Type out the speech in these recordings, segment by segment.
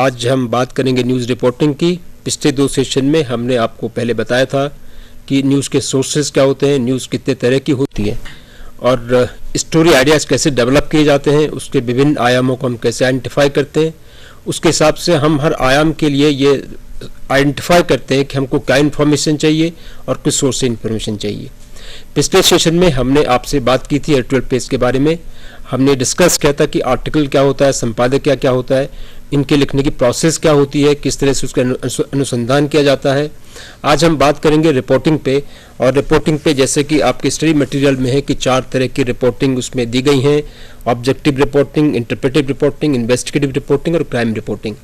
आज हम बात करेंगे न्यूज़ रिपोर्टिंग की। पिछले 2 सेशन में हमने आपको पहले बताया था कि न्यूज़ के सोर्सेज क्या होते हैं, न्यूज़ कितने तरह की होती है और स्टोरी आइडियाज़ कैसे डेवलप किए जाते हैं, उसके विभिन्न आयामों को हम कैसे आइडेंटिफाई करते हैं। उसके हिसाब से हम हर आयाम के लिए ये आइडेंटिफाई करते हैं कि हमको क्या इन्फॉर्मेशन चाहिए और किस सोर्स से इन्फॉर्मेशन चाहिए। पिछले सेशन में हमने आपसे बात की थी एडिटोरियल पेज के बारे में। हमने डिस्कस किया था कि आर्टिकल क्या होता है, संपादक क्या होता है, इनके लिखने की प्रोसेस क्या होती है, किस तरह से उसका अनुसंधान किया जाता है। आज हम बात करेंगे रिपोर्टिंग पे, और रिपोर्टिंग पे जैसे कि आपके स्टडी मटेरियल में है कि 4 तरह की रिपोर्टिंग उसमें दी गई हैं: objective reporting, interpretive reporting, investigative reporting और क्राइम रिपोर्टिंग।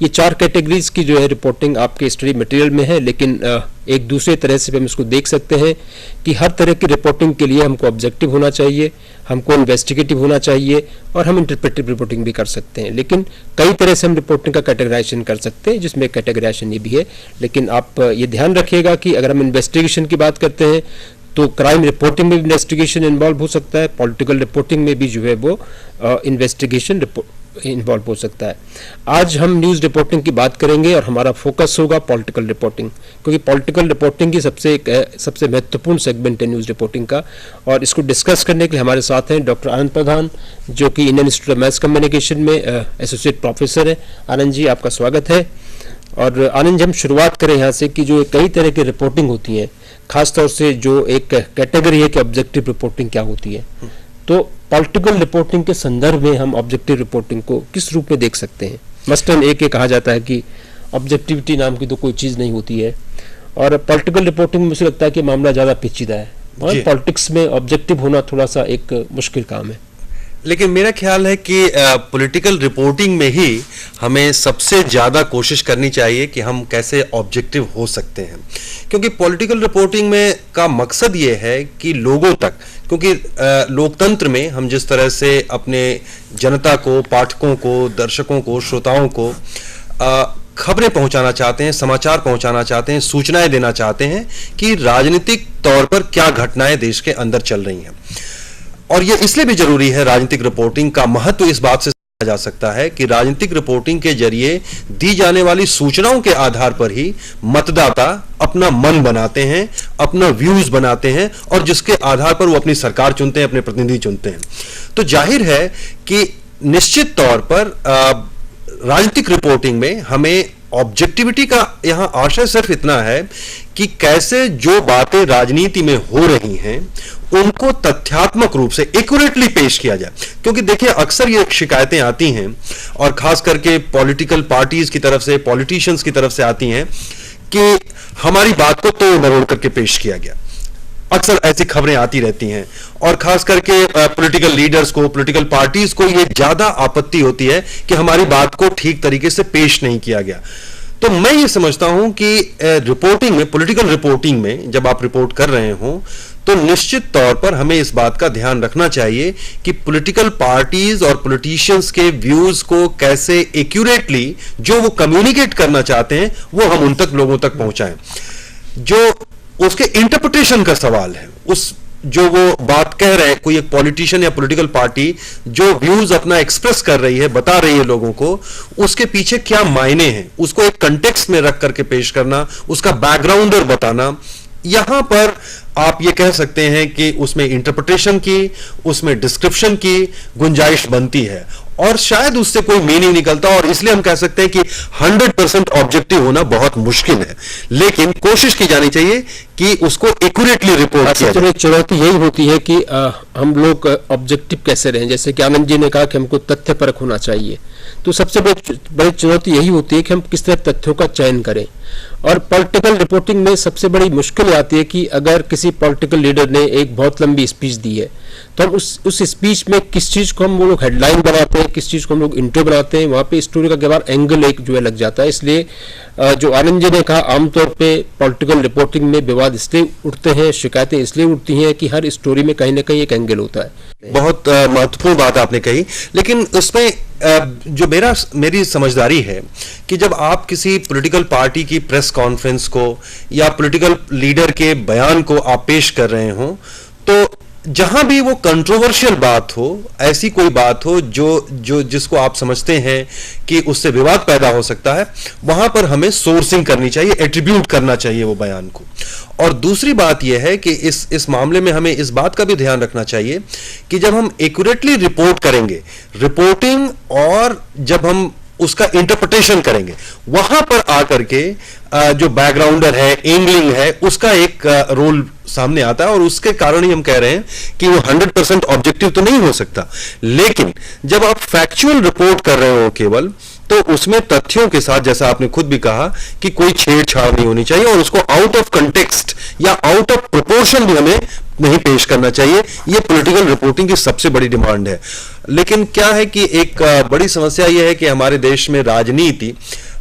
ये 4 कैटेगरीज की जो है रिपोर्टिंग आपके स्टडी मटेरियल में है, लेकिन एक दूसरे तरह से हम इसको देख सकते हैं कि हर तरह की रिपोर्टिंग के लिए हमको ऑब्जेक्टिव होना चाहिए, हमको इन्वेस्टिगेटिव होना चाहिए और हम इंटरप्रेटिव रिपोर्टिंग भी कर सकते हैं। लेकिन कई तरह से हम रिपोर्टिंग का कैटेगराइजेशन कर सकते हैं, जिसमें कैटेगराइजेशन ये भी है। लेकिन आप ये ध्यान रखिएगा कि अगर हम इन्वेस्टिगेशन की बात करते हैं तो क्राइम रिपोर्टिंग में इन्वेस्टिगेशन इन्वॉल्व हो सकता है, पॉलिटिकल रिपोर्टिंग में भी जो है वो इन्वेस्टिगेशन इन्वॉल्व हो सकता है। आज हम न्यूज़ रिपोर्टिंग की बात करेंगे और हमारा फोकस होगा पॉलिटिकल रिपोर्टिंग, क्योंकि पॉलिटिकल रिपोर्टिंग की सबसे महत्वपूर्ण सेगमेंट है न्यूज़ रिपोर्टिंग का। और इसको डिस्कस करने के लिए हमारे साथ हैं डॉक्टर आनंद प्रधान, जो कि Indian institute of mass communication में एसोसिएट प्रोफेसर है। आनंद जी, आपका स्वागत है। और आनंद जी, हम शुरुआत करें यहाँ से कि जो कई तरह की रिपोर्टिंग होती है, खासतौर से जो एक कैटेगरी है कि ऑब्जेक्टिव रिपोर्टिंग क्या होती है, तो पॉलिटिकल रिपोर्टिंग के संदर्भ में हम ऑब्जेक्टिव रिपोर्टिंग को किस रूप में देख सकते हैं? मसलन एक कहा जाता है कि ऑब्जेक्टिविटी नाम की तो कोई चीज़ नहीं होती है, और पॉलिटिकल रिपोर्टिंग में मुझे लगता है कि मामला ज़्यादा पेचीदा है और पॉलिटिक्स में ऑब्जेक्टिव होना थोड़ा सा एक मुश्किल काम है। लेकिन मेरा ख्याल है कि पॉलिटिकल रिपोर्टिंग में ही हमें सबसे ज़्यादा कोशिश करनी चाहिए कि हम कैसे ऑब्जेक्टिव हो सकते हैं, क्योंकि पॉलिटिकल रिपोर्टिंग में का मकसद ये है कि लोगों तक, क्योंकि लोकतंत्र में हम जिस तरह से अपने जनता को, पाठकों को, दर्शकों को, श्रोताओं को खबरें पहुंचाना चाहते हैं, समाचार पहुंचाना चाहते हैं, सूचनाएं देना चाहते हैं कि राजनीतिक तौर पर क्या घटनाएं देश के अंदर चल रही हैं। और ये इसलिए भी जरूरी है, राजनीतिक रिपोर्टिंग का महत्व इस बात से समझा जा सकता है कि राजनीतिक रिपोर्टिंग के जरिए दी जाने वाली सूचनाओं के आधार पर ही मतदाता अपना मन बनाते हैं, अपना व्यूज बनाते हैं और जिसके आधार पर वो अपनी सरकार चुनते हैं, अपने प्रतिनिधि चुनते हैं। तो जाहिर है कि निश्चित तौर पर राजनीतिक रिपोर्टिंग में हमें ऑब्जेक्टिविटी का यहां आशय सिर्फ इतना है कि कैसे जो बातें राजनीति में हो रही हैं उनको तथ्यात्मक रूप से एक्यूरेटली पेश किया जाए। क्योंकि देखिए, अक्सर ये शिकायतें आती हैं और खास करके पॉलिटिकल पार्टीज की तरफ से, पॉलिटिशियंस की तरफ से आती हैं कि हमारी बात को तोड़ मरोड़ करके पेश किया गया। अक्सर ऐसी खबरें आती रहती हैं और खास करके पॉलिटिकल लीडर्स को, पॉलिटिकल पार्टीज को ये ज्यादा आपत्ति होती है कि हमारी बात को ठीक तरीके से पेश नहीं किया गया। तो मैं ये समझता हूं कि रिपोर्टिंग में, पॉलिटिकल रिपोर्टिंग में जब आप रिपोर्ट कर रहे हो तो निश्चित तौर पर हमें इस बात का ध्यान रखना चाहिए कि पॉलिटिकल पार्टीज और पॉलिटिशियंस के व्यूज को कैसे एक्यूरेटली जो वो कम्युनिकेट करना चाहते हैं वो हम उन तक, लोगों तक पहुंचाएं। जो उसके इंटरप्रिटेशन का सवाल है, उस जो वो बात कह रहे हैं, कोई एक पॉलिटिशियन या पॉलिटिकल पार्टी जो व्यूज अपना एक्सप्रेस कर रही है, बता रही है लोगों को, उसके पीछे क्या मायने हैं, उसको एक कंटेक्स्ट में रख करके पेश करना, उसका बैकग्राउंडर बताना, यहां पर आप ये कह सकते हैं कि उसमें इंटरप्रिटेशन की, उसमें डिस्क्रिप्शन की गुंजाइश बनती है और शायद उससे कोई मीनिंग निकलता, और इसलिए हम कह सकते हैं कि 100% ऑब्जेक्टिव होना बहुत मुश्किल है, लेकिन कोशिश की जानी चाहिए कि उसको एक्यूरेटली रिपोर्ट किया जाए। चुनौती यही होती है कि हम लोग ऑब्जेक्टिव कैसे रहें। जैसे कि आनंद जी ने कहा कि हमको तथ्य परख होना चाहिए, तो सबसे बड़ी चुनौती यही होती है कि हम किस तरह तथ्यों का चयन करें। और पॉलिटिकल रिपोर्टिंग में सबसे बड़ी मुश्किल आती है कि अगर किसी पॉलिटिकल लीडर ने एक बहुत लंबी स्पीच दी है, तो हम उस स्पीच में किस चीज को हम वो लोग हेडलाइन बनाते हैं, किस चीज को हम लोग इंट्रो बनाते हैं, वहां पे स्टोरी का कई एंगल एक जो है लग जाता है। इसलिए जो आनंद जी ने कहा, आमतौर पे पॉलिटिकल रिपोर्टिंग में विवाद इसलिए उठते हैं, शिकायतें इसलिए उठती हैं कि हर स्टोरी में कहीं ना कहीं एक एंगल होता है। बहुत महत्वपूर्ण बात आपने कही, लेकिन उसमें जो मेरी समझदारी है कि जब आप किसी पॉलिटिकल पार्टी की प्रेस कॉन्फ्रेंस को या पॉलिटिकल लीडर के बयान को आप पेश कर रहे हो, तो जहां भी वो कंट्रोवर्शियल बात हो, ऐसी कोई बात हो जो जिसको आप समझते हैं कि उससे विवाद पैदा हो सकता है, वहां पर हमें सोर्सिंग करनी चाहिए, एट्रीब्यूट करना चाहिए वो बयान को। और दूसरी बात यह है कि इस मामले में हमें इस बात का भी ध्यान रखना चाहिए कि जब हम एक्यूरेटली रिपोर्ट करेंगे, रिपोर्टिंग और जब हम उसका इंटरप्रिटेशन करेंगे, वहां पर आकर के जो बैकग्राउंडर है, एंगलिंग है, उसका एक रोल सामने आता है। और उसके कारण ही हम कह रहे हैं कि वो 100% ऑब्जेक्टिव तो नहीं हो सकता, लेकिन जब आप फैक्चुअल रिपोर्ट कर रहे हो केवल, तो उसमें तथ्यों के साथ, जैसा आपने खुद भी कहा, कि कोई छेड़छाड़ नहीं होनी चाहिए और उसको आउट ऑफ कंटेक्स्ट या आउट ऑफ प्रोपोर्शन भी हमें नहीं पेश करना चाहिए। ये पॉलिटिकल रिपोर्टिंग की सबसे बड़ी डिमांड है। लेकिन क्या है कि एक बड़ी समस्या यह है कि हमारे देश में राजनीति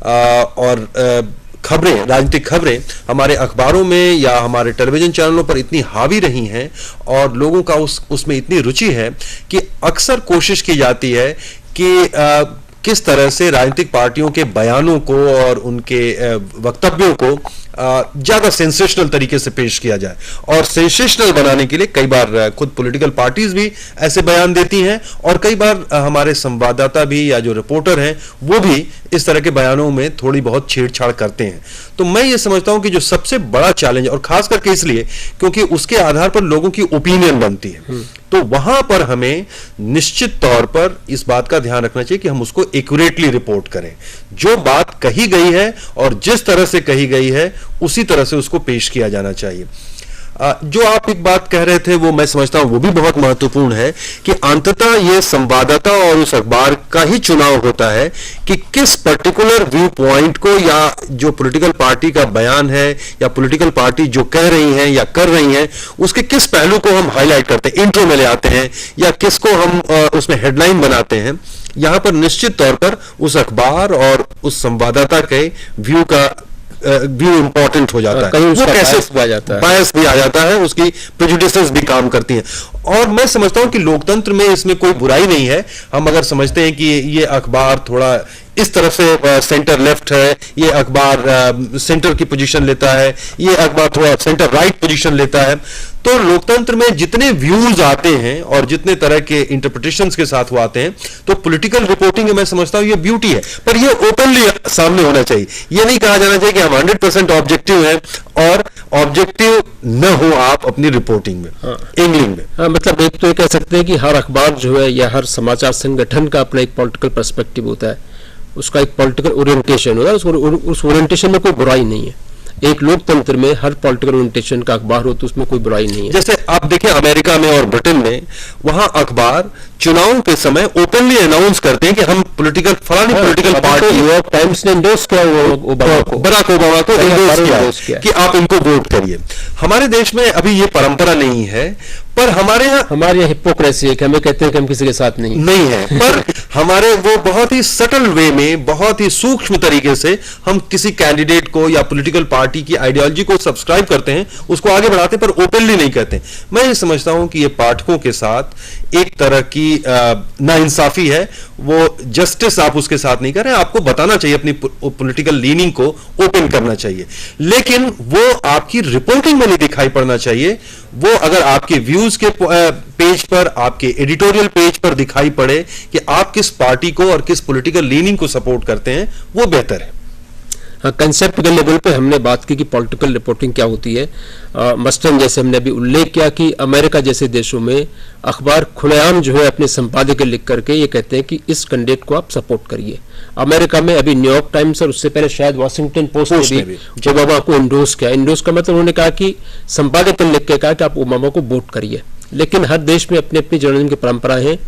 और खबरें, राजनीतिक खबरें हमारे अखबारों में या हमारे टेलीविजन चैनलों पर इतनी हावी रही हैं और लोगों का उसमें इतनी रुचि है कि अक्सर कोशिश की जाती है कि किस तरह से राजनीतिक पार्टियों के बयानों को और उनके वक्तव्यों को ज्यादा सेंसेशनल तरीके से पेश किया जाए। और सेंसेशनल बनाने के लिए कई बार खुद पॉलिटिकल पार्टीज भी ऐसे बयान देती हैं और कई बार हमारे संवाददाता भी या जो रिपोर्टर हैं वो भी इस तरह के बयानों में थोड़ी बहुत छेड़छाड़ करते हैं। तो मैं ये समझता हूं कि जो सबसे बड़ा चैलेंज, और खास करके इसलिए क्योंकि उसके आधार पर लोगों की ओपिनियन बनती है, तो वहां पर हमें निश्चित तौर पर इस बात का ध्यान रखना चाहिए कि हम उसको एक्यूरेटली रिपोर्ट करें। जो बात कही गई है और जिस तरह से कही गई है उसी तरह से उसको पेश किया जाना चाहिए। जो आप एक बात कह रहे थे वो मैं समझता हूं वो भी बहुत महत्वपूर्ण है कि अंततः ये संवाददाता और उस अखबार का ही चुनाव होता है कि किस पर्टिकुलर व्यू पॉइंट को, या जो पॉलिटिकल पार्टी का बयान है या पॉलिटिकल पार्टी जो कह रही है या कर रही है, उसके किस पहलू को हम हाईलाइट करते हैं, इंट्रो में ले आते हैं, या किसको हम उसमें हेडलाइन बनाते हैं। यहां पर निश्चित तौर पर उस अखबार और उस संवाददाता के व्यू इंपॉर्टेंट हो जाता है, कहीं उसका बायस भी आ जाता है, उसकी प्रेजुडिसेस भी काम करती हैं। और मैं समझता हूं कि लोकतंत्र में इसमें कोई बुराई नहीं है। हम अगर समझते हैं कि ये अखबार थोड़ा इस तरफ से सेंटर लेफ्ट है, ये अखबार सेंटर की पोजीशन लेता है, ये अखबार थोड़ा सेंटर राइट पोजीशन लेता है, तो लोकतंत्र में जितने व्यूज आते हैं और जितने तरह के इंटरप्रिटेशंस के साथ वो आते हैं, तो पॉलिटिकल रिपोर्टिंग मैं समझता हूं ये ब्यूटी है। पर ये ओपनली सामने होना चाहिए। ये नहीं कहा जाना चाहिए कि हम 100% ऑब्जेक्टिव हैं और ऑब्जेक्टिव न हो आप अपनी रिपोर्टिंग में, एंगलिंग में। मतलब एक तो ये कह सकते हैं कि हर अखबार जो है या हर समाचार संगठन का अपना एक पॉलिटिकल पर्सपेक्टिव होता है, उसका एक पॉलिटिकल ओरिएंटेशन होता है, उस ओरिएंटेशन में कोई बुराई नहीं है। एक लोकतंत्र में हर पॉलिटिकल ओरिएंटेशन का अखबार हो तो उसमें कोई बुराई नहीं है। जैसे आप देखें अमेरिका में और ब्रिटेन में, वहां अखबार चुनाव के समय ओपनली अनाउंस करते हैं कि हम फलानी पॉलिटिकल पार्टी, न्यूयॉर्क टाइम्स ने इंडोर्स किया बराक ओबामा को इंडोर्स किया कि आप इनको वोट करिए। हमारे देश में अभी ये परंपरा नहीं है, पर हमारे यहाँ हिपोक्रेसी है कि हमें कहते हैं कि हम किसी के साथ नहीं है। पर हमारे वो बहुत ही सटल वे में, बहुत ही सूक्ष्म तरीके से हम किसी कैंडिडेट को या पॉलिटिकल पार्टी की आइडियोलॉजी को सब्सक्राइब करते हैं, उसको आगे बढ़ाते हैं, पर ओपनली नहीं कहते। मैं ये समझता हूं कि ये पाठकों के साथ एक तरह की नाइंसाफी है। वो जस्टिस आप उसके साथ नहीं कर रहे हैं। आपको बताना चाहिए, अपनी पॉलिटिकल लीनिंग को ओपन करना चाहिए, लेकिन वो आपकी रिपोर्टिंग में नहीं दिखाई पड़ना चाहिए। वो अगर आपके व्यूज के पेज पर, आपके एडिटोरियल पेज पर दिखाई पड़े कि आप किस पार्टी को और किस पॉलिटिकल लीनिंग को सपोर्ट करते हैं, वो बेहतर है। कंसेप्ट के लेवल पे हमने बात की कि पॉलिटिकल रिपोर्टिंग क्या होती है। मसलन जैसे हमने अभी उल्लेख किया कि अमेरिका जैसे देशों में अखबार खुलेआम जो है अपने संपादकीय लिख करके ये कहते हैं कि इस कैंडिडेट को आप सपोर्ट करिए। अमेरिका में अभी न्यूयॉर्क टाइम्स और उससे पहले शायद वॉशिंगटन पोस्ट ने भी ओबामा को इंडोर्स किया। इंडोर्स का मतलब उन्होंने कहा कि संपादकीय लिख के कहा कि आप ओबामा को वोट करिए। लेकिन हर देश में अपनी अपनी जर्नलिज्म की परंपरा है।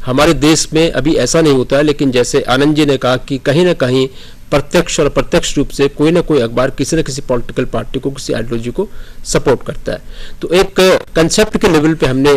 हमारे देश में अभी ऐसा नहीं होता है, लेकिन जैसे आनंद जी ने कहा कि कहीं ना कहीं प्रत्यक्ष और अप्रत्यक्ष रूप से कोई ना कोई अखबार किसी न किसी पॉलिटिकल पार्टी को, किसी आइडियोलॉजी को सपोर्ट करता है। तो एक कंसेप्ट के लेवल पे हमने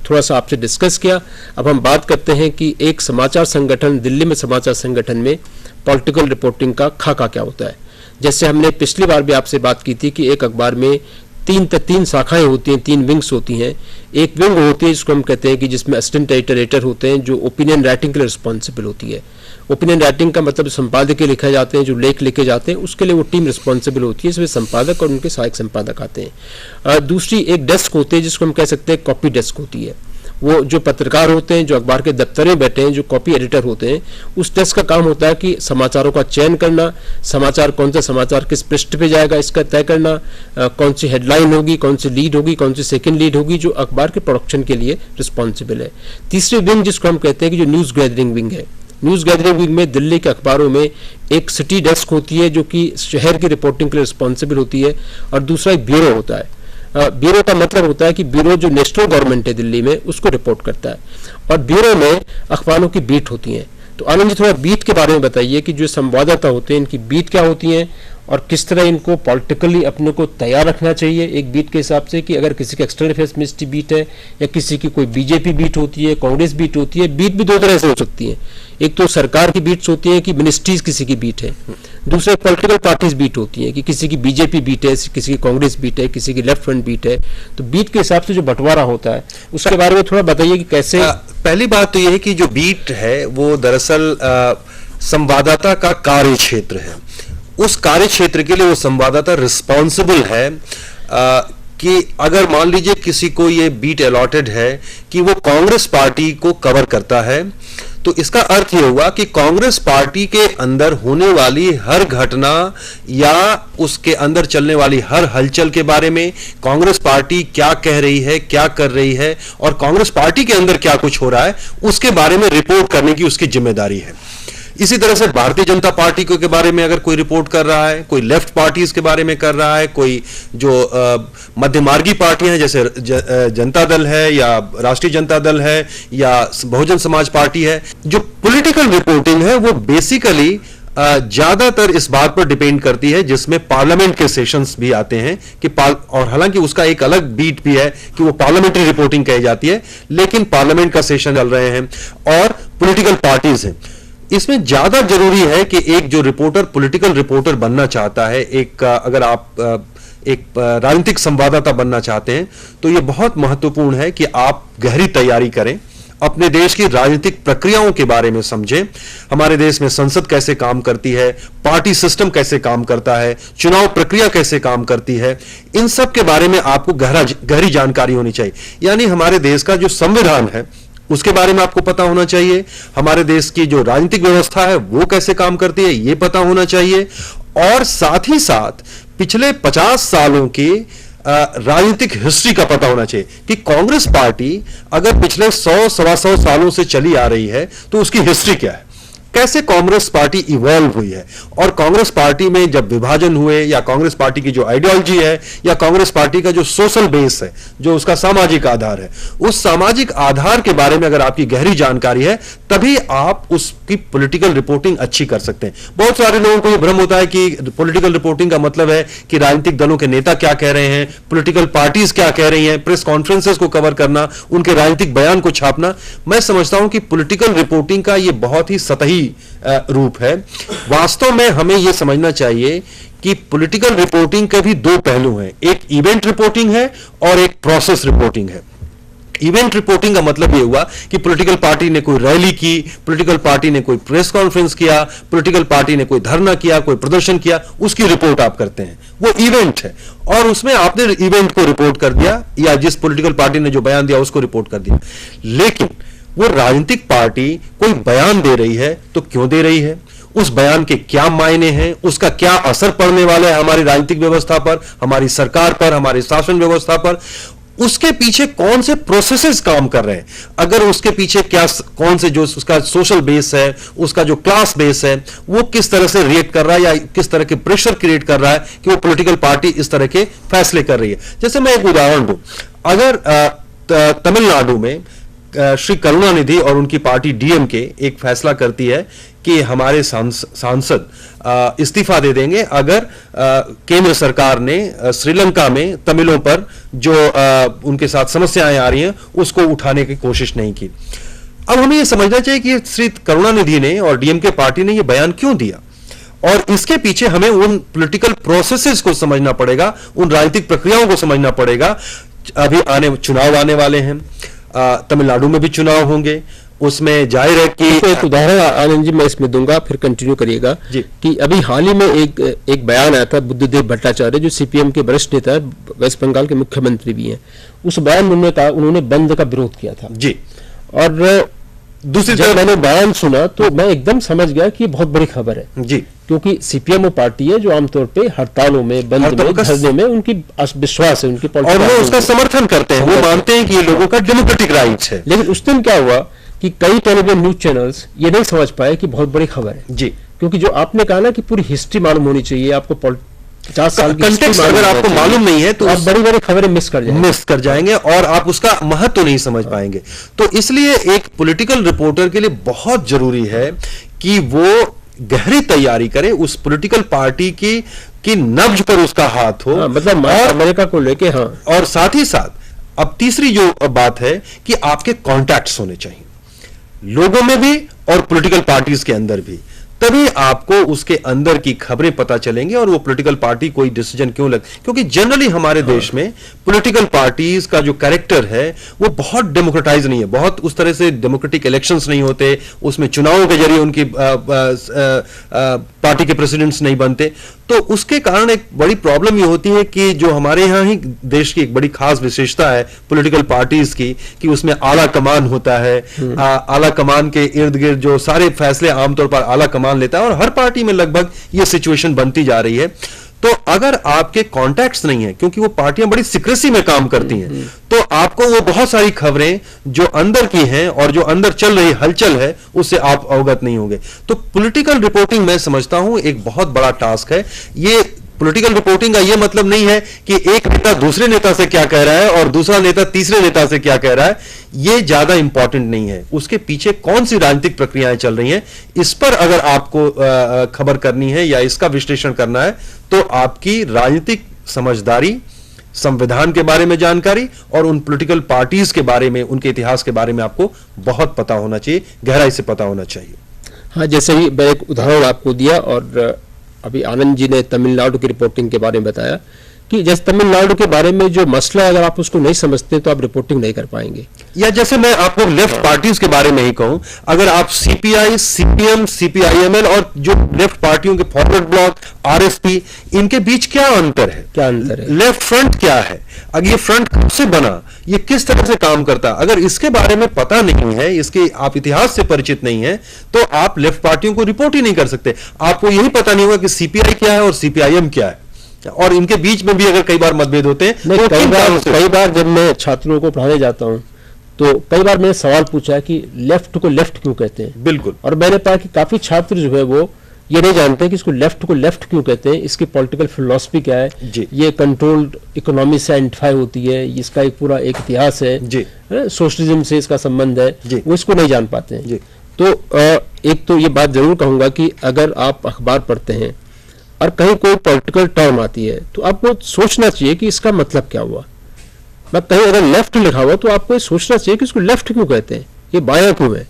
थोड़ा सा आपसे डिस्कस किया। अब हम बात करते हैं कि एक समाचार संगठन, दिल्ली में समाचार संगठन में पॉलिटिकल रिपोर्टिंग का खाका क्या होता है। जैसे हमने पिछली बार भी आपसे बात की थी कि एक अखबार में तीन शाखाएं होती हैं, 3 विंग्स होती हैं। एक विंग होती है जिसको हम कहते हैं कि जिसमें असिस्टेंट एडिटर होते हैं, जो ओपिनियन राइटिंग के लिए रिस्पॉन्सिबल होती है। ओपिनियन राइटिंग का मतलब संपादकीय लिखे जाते हैं, जो लेख लिखे जाते हैं, उसके लिए वो टीम रिस्पॉन्सिबल होती है। इसमें संपादक और उनके सहायक संपादक आते हैं। दूसरी एक डेस्क होती है जिसको हम कह सकते हैं कॉपी डेस्क होती है। वो जो पत्रकार होते हैं, जो अखबार के दफ्तर में बैठे हैं, जो कॉपी एडिटर होते हैं, उस डेस्क का काम होता है कि समाचारों का चयन करना, समाचार कौन सा समाचार किस पृष्ठ पे जाएगा इसका तय करना, कौन सी हेडलाइन होगी, कौन सी लीड होगी, कौन सी सेकंड लीड होगी, जो अखबार के प्रोडक्शन के लिए रिस्पॉन्सिबल है। तीसरी विंग जिसको हम कहते हैं कि जो न्यूज़ गैदरिंग विंग है। न्यूज़ गैदरिंग विंग में दिल्ली के अखबारों में एक सिटी डेस्क होती है जो कि शहर की रिपोर्टिंग के लिए रिस्पॉन्सिबल होती है, और दूसरा एक ब्यूरो होता है। ब्यूरो का मतलब होता है कि ब्यूरो जो नेशनल गवर्नमेंट है दिल्ली में उसको रिपोर्ट करता है, और ब्यूरो में अखबारों की बीट होती हैं। तो आनंद जी थोड़ा बीट के बारे में बताइए कि जो संवाददाता होते हैं इनकी बीट क्या होती हैं, और किस तरह इनको पॉलिटिकली अपने को तैयार रखना चाहिए एक बीट के हिसाब से, कि अगर किसी का एक्सटर्नल अफेयर्स मिनिस्ट्री बीट है या किसी की कोई बीजेपी बीट होती है, कांग्रेस बीट होती है। बीट भी दो तरह से हो सकती है, एक तो सरकार की बीट्स होती है कि मिनिस्ट्रीज किसी की बीट है, दूसरे पॉलिटिकल पार्टीज बीट होती है कि किसी की बीजेपी बीट है, किसी की कांग्रेस बीट है, किसी की लेफ्ट फ्रंट बीट है। तो बीट के हिसाब से जो बंटवारा होता है उसके बारे में थोड़ा बताइए कि कैसे। पहली बात तो यह है कि जो बीट है वो दरअसल संवाददाता का कार्य क्षेत्र है। उस कार्य क्षेत्र के लिए वो संवाददाता रिस्पॉन्सिबल है कि अगर मान लीजिए किसी को ये बीट अलॉटेड है कि वो कांग्रेस पार्टी को कवर करता है, तो इसका अर्थ ये हुआ कि कांग्रेस पार्टी के अंदर होने वाली हर घटना या उसके अंदर चलने वाली हर हलचल के बारे में, कांग्रेस पार्टी क्या कह रही है, क्या कर रही है, और कांग्रेस पार्टी के अंदर क्या कुछ हो रहा है, उसके बारे में रिपोर्ट करने की उसकी जिम्मेदारी है। इसी तरह से भारतीय जनता पार्टी के बारे में अगर कोई रिपोर्ट कर रहा है, कोई लेफ्ट पार्टीज के बारे में कर रहा है, कोई जो मध्यमार्गी पार्टियां हैं जैसे जनता दल है या राष्ट्रीय जनता दल है या बहुजन समाज पार्टी है, जो पॉलिटिकल रिपोर्टिंग है वो बेसिकली ज्यादातर इस बात पर डिपेंड करती है जिसमें पार्लियामेंट के सेशंस भी आते हैं कि और हालांकि उसका एक अलग बीट भी है कि वो पार्लियामेंट्री रिपोर्टिंग कही जाती है, लेकिन पार्लियामेंट का सेशन चल रहे हैं और पॉलिटिकल पार्टीज हैं। इसमें ज्यादा जरूरी है कि एक जो रिपोर्टर पॉलिटिकल रिपोर्टर बनना चाहता है, अगर आप एक राजनीतिक संवाददाता बनना चाहते हैं, तो यह बहुत महत्वपूर्ण है कि आप गहरी तैयारी करें, अपने देश की राजनीतिक प्रक्रियाओं के बारे में समझें। हमारे देश में संसद कैसे काम करती है, पार्टी सिस्टम कैसे काम करता है, चुनाव प्रक्रिया कैसे काम करती है, इन सब के बारे में आपको गहरी जानकारी होनी चाहिए। यानी हमारे देश का जो संविधान है उसके बारे में आपको पता होना चाहिए, हमारे देश की जो राजनीतिक व्यवस्था है वो कैसे काम करती है ये पता होना चाहिए, और साथ ही साथ पिछले 50 सालों की राजनीतिक हिस्ट्री का पता होना चाहिए कि कांग्रेस पार्टी अगर पिछले 100-125 सालों से चली आ रही है तो उसकी हिस्ट्री क्या है, कैसे कांग्रेस पार्टी इवॉल्व हुई है, और कांग्रेस पार्टी में जब विभाजन हुए या कांग्रेस पार्टी की जो आइडियोलॉजी है या कांग्रेस पार्टी का जो सोशल बेस है, जो उसका सामाजिक आधार है, उस सामाजिक आधार के बारे में अगर आपकी गहरी जानकारी है तभी आप उसकी पॉलिटिकल रिपोर्टिंग अच्छी कर सकते हैं। बहुत सारे लोगों को यह भ्रम होता है कि पॉलिटिकल रिपोर्टिंग का मतलब है कि राजनीतिक दलों के नेता क्या कह रहे हैं, पॉलिटिकल पार्टीज क्या कह रही हैं, प्रेस कॉन्फ्रेंसेस को कवर करना, उनके राजनीतिक बयान को छापना। मैं समझता हूं कि पॉलिटिकल रिपोर्टिंग का यह बहुत ही सतही रूप है। वास्तव में हमें यह समझना चाहिए कि पॉलिटिकल रिपोर्टिंग के भी 2 पहलू हैं, एक इवेंट रिपोर्टिंग है और एक प्रोसेस रिपोर्टिंग है। इवेंट रिपोर्टिंग का मतलब यह हुआ कि पॉलिटिकल पार्टी ने कोई रैली की, पॉलिटिकल पार्टी ने कोई प्रेस कॉन्फ्रेंस किया, पॉलिटिकल पार्टी ने कोई धरना किया, कोई प्रदर्शन किया, उसकी रिपोर्ट आप करते हैं, वो इवेंट है, और उसमें आपने इवेंट को रिपोर्ट कर दिया या जिस पॉलिटिकल पार्टी ने जो बयान दिया उसको रिपोर्ट कर दिया। लेकिन वो राजनीतिक पार्टी कोई बयान दे रही है तो क्यों दे रही है, उस बयान के क्या मायने हैं, उसका क्या असर पड़ने वाला है हमारी राजनीतिक व्यवस्था पर, हमारी सरकार पर, हमारी शासन व्यवस्था पर, उसके पीछे कौन से प्रोसेसेस काम कर रहे हैं, अगर उसके पीछे कौन से जो उसका सोशल बेस है, उसका जो क्लास बेस है, वो किस तरह से रिएक्ट कर रहा है या किस तरह के प्रेशर क्रिएट कर रहा है कि वो पॉलिटिकल पार्टी इस तरह के फैसले कर रही है। जैसे मैं एक उदाहरण दूं, अगर तमिलनाडु में श्री करुणानिधि और उनकी पार्टी डीएमके एक फैसला करती है कि हमारे सांसद इस्तीफा दे देंगे अगर केंद्र सरकार ने श्रीलंका में तमिलों पर जो उनके साथ समस्याएं आ रही हैं उसको उठाने की कोशिश नहीं की। अब हमें यह समझना चाहिए कि श्री करुणानिधि ने और डीएमके पार्टी ने यह बयान क्यों दिया, और इसके पीछे हमें उन पॉलिटिकल प्रोसेसेस को समझना पड़ेगा, उन राजनीतिक प्रक्रियाओं को समझना पड़ेगा। अभी चुनाव आने वाले हैं, तमिलनाडु में भी चुनाव होंगे, उसमें जाहिर है कि एक उदाहरण आनंद जी मैं इसमें दूंगा, फिर कंटिन्यू करिएगा कि अभी हाल ही में एक बयान आया था बुद्धदेव भट्टाचार्य जो सीपीएम के वरिष्ठ नेता है, वेस्ट बंगाल के मुख्यमंत्री भी हैं। उस बयान में उन्होंने कहा, उन्होंने बंद का विरोध किया था जी। और दूसरी जब मैंने बयान सुना तो मैं एकदम समझ गया कि ये बहुत बड़ी खबर है जी, क्योंकि सीपीएम वो पार्टी है जो आमतौर पे हड़तालों में, बंद में, धरने में उनकी विश्वास है, उनकी और वो उसका समर्थन करते हैं, वो मानते हैं कि ये लोगों का डेमोक्रेटिक राइट्स है। लेकिन उस दिन क्या हुआ कि कई टेलीविजन न्यूज चैनल्स ये नहीं समझ पाए कि बहुत बड़ी खबर है जी, क्योंकि जो आपने कहा ना कि पूरी हिस्ट्री मालूम होनी चाहिए, आपको 50 साल की कंटेक्स्ट अगर आपको मालूम नहीं है तो आप बड़ी बड़ी खबरें मिस कर जाएंगे और आप उसका महत्व नहीं समझ पाएंगे। तो इसलिए एक पॉलिटिकल रिपोर्टर के लिए बहुत जरूरी है कि वो गहरी तैयारी करे, उस पॉलिटिकल पार्टी की नब्ज पर उसका हाथ हो, मतलब अमेरिका को लेके। हाँ, और साथ ही साथ अब तीसरी जो बात है कि आपके कॉन्टैक्ट्स होने चाहिए लोगों में भी और पॉलिटिकल पार्टीज के अंदर भी, तभी आपको उसके अंदर की खबरें पता चलेंगे और वो पॉलिटिकल पार्टी कोई डिसीजन क्योंकि जनरली हमारे देश में पॉलिटिकल पार्टीज का जो कैरेक्टर है वो बहुत डेमोक्रेटाइज नहीं है, बहुत उस तरह से डेमोक्रेटिक इलेक्शंस नहीं होते, उसमें चुनावों के जरिए उनकी पार्टी के प्रेसिडेंट्स नहीं बनते। तो उसके कारण एक बड़ी प्रॉब्लम ये होती है कि जो हमारे यहाँ ही देश की एक बड़ी खास विशेषता है पॉलिटिकल पार्टीज की कि उसमें आला कमान होता है, आला कमान के इर्द गिर्द जो सारे फैसले आमतौर पर आला कमान लेता है और हर पार्टी में लगभग ये सिचुएशन बनती जा रही है। तो अगर आपके कॉन्टैक्ट्स नहीं है, क्योंकि वो पार्टियां बड़ी सीक्रेसी में काम करती हैं, तो आपको वो बहुत सारी खबरें जो अंदर की हैं और जो अंदर चल रही हलचल है उससे आप अवगत नहीं होंगे। तो पॉलिटिकल रिपोर्टिंग मैं समझता हूं एक बहुत बड़ा टास्क है। ये पॉलिटिकल रिपोर्टिंग का यह मतलब नहीं है कि एक नेता दूसरे नेता से क्या कह रहा है और दूसरा नेता तीसरे नेता से क्या कह रहा है, यह ज्यादा इंपॉर्टेंट नहीं है। उसके पीछे कौन सी राजनीतिक प्रक्रियाएं चल रही हैं, इस पर अगर आपको खबर करनी है या इसका विश्लेषण करना है तो आपकी राजनीतिक समझदारी, संविधान के बारे में जानकारी और उन पॉलिटिकल पार्टीज के बारे में, उनके इतिहास के बारे में आपको बहुत पता होना चाहिए, गहराई से पता होना चाहिए। हाँ, जैसे ही मैं एक उदाहरण आपको दिया और अभी आनंद जी ने तमिलनाडु की रिपोर्टिंग के बारे में बताया कि जैसे तमिलनाडु के बारे में जो मसला है अगर आप उसको नहीं समझते तो आप रिपोर्टिंग नहीं कर पाएंगे। या जैसे मैं आपको लेफ्ट पार्टीज के बारे में ही कहूं, अगर आप सीपीआई, सीपीएम, सीपीआईएमएल और जो लेफ्ट पार्टियों के फॉरवर्ड ब्लॉक, आरएसपी, इनके बीच क्या अंतर है, लेफ्ट फ्रंट क्या है, अगर ये फ्रंट कब से बना, ये किस तरह से काम करता, अगर इसके बारे में पता नहीं है, इसके आप इतिहास से परिचित नहीं है, तो आप लेफ्ट पार्टियों को रिपोर्ट ही नहीं कर सकते। आपको यही पता नहीं होगा कि सीपीआई क्या है और सीपीआईएम क्या है, और इनके बीच में भी अगर कई बार मतभेद होते हैं। तो कई बार जब मैं छात्रों को पढ़ाने जाता हूं तो कई बार मैंने सवाल पूछा है कि लेफ्ट को लेफ्ट क्यों कहते हैं। बिल्कुल। और मैंने पाया कि काफी छात्र जो है वो ये नहीं जानते कि इसको लेफ्ट क्यों कहते हैं, इसकी पॉलिटिकल फिलॉसफी क्या है, ये कंट्रोल्ड इकोनॉमी से आइडेंटिफाई होती है, इसका एक पूरा एक इतिहास है, सोशलिज्म से इसका संबंध है, वो इसको नहीं जान पाते हैं। तो एक तो ये बात जरूर कहूंगा कि अगर आप अखबार पढ़ते हैं और कहीं कोई पॉलिटिकल टर्म आती है तो आपको सोचना चाहिए कि इसका मतलब क्या हुआ। मैं कहीं अगर लेफ्ट लिखा हुआ तो आपको सोचना चाहिए कि इसको लेफ्ट क्यों कहते हैं, ये बायां क्यों है।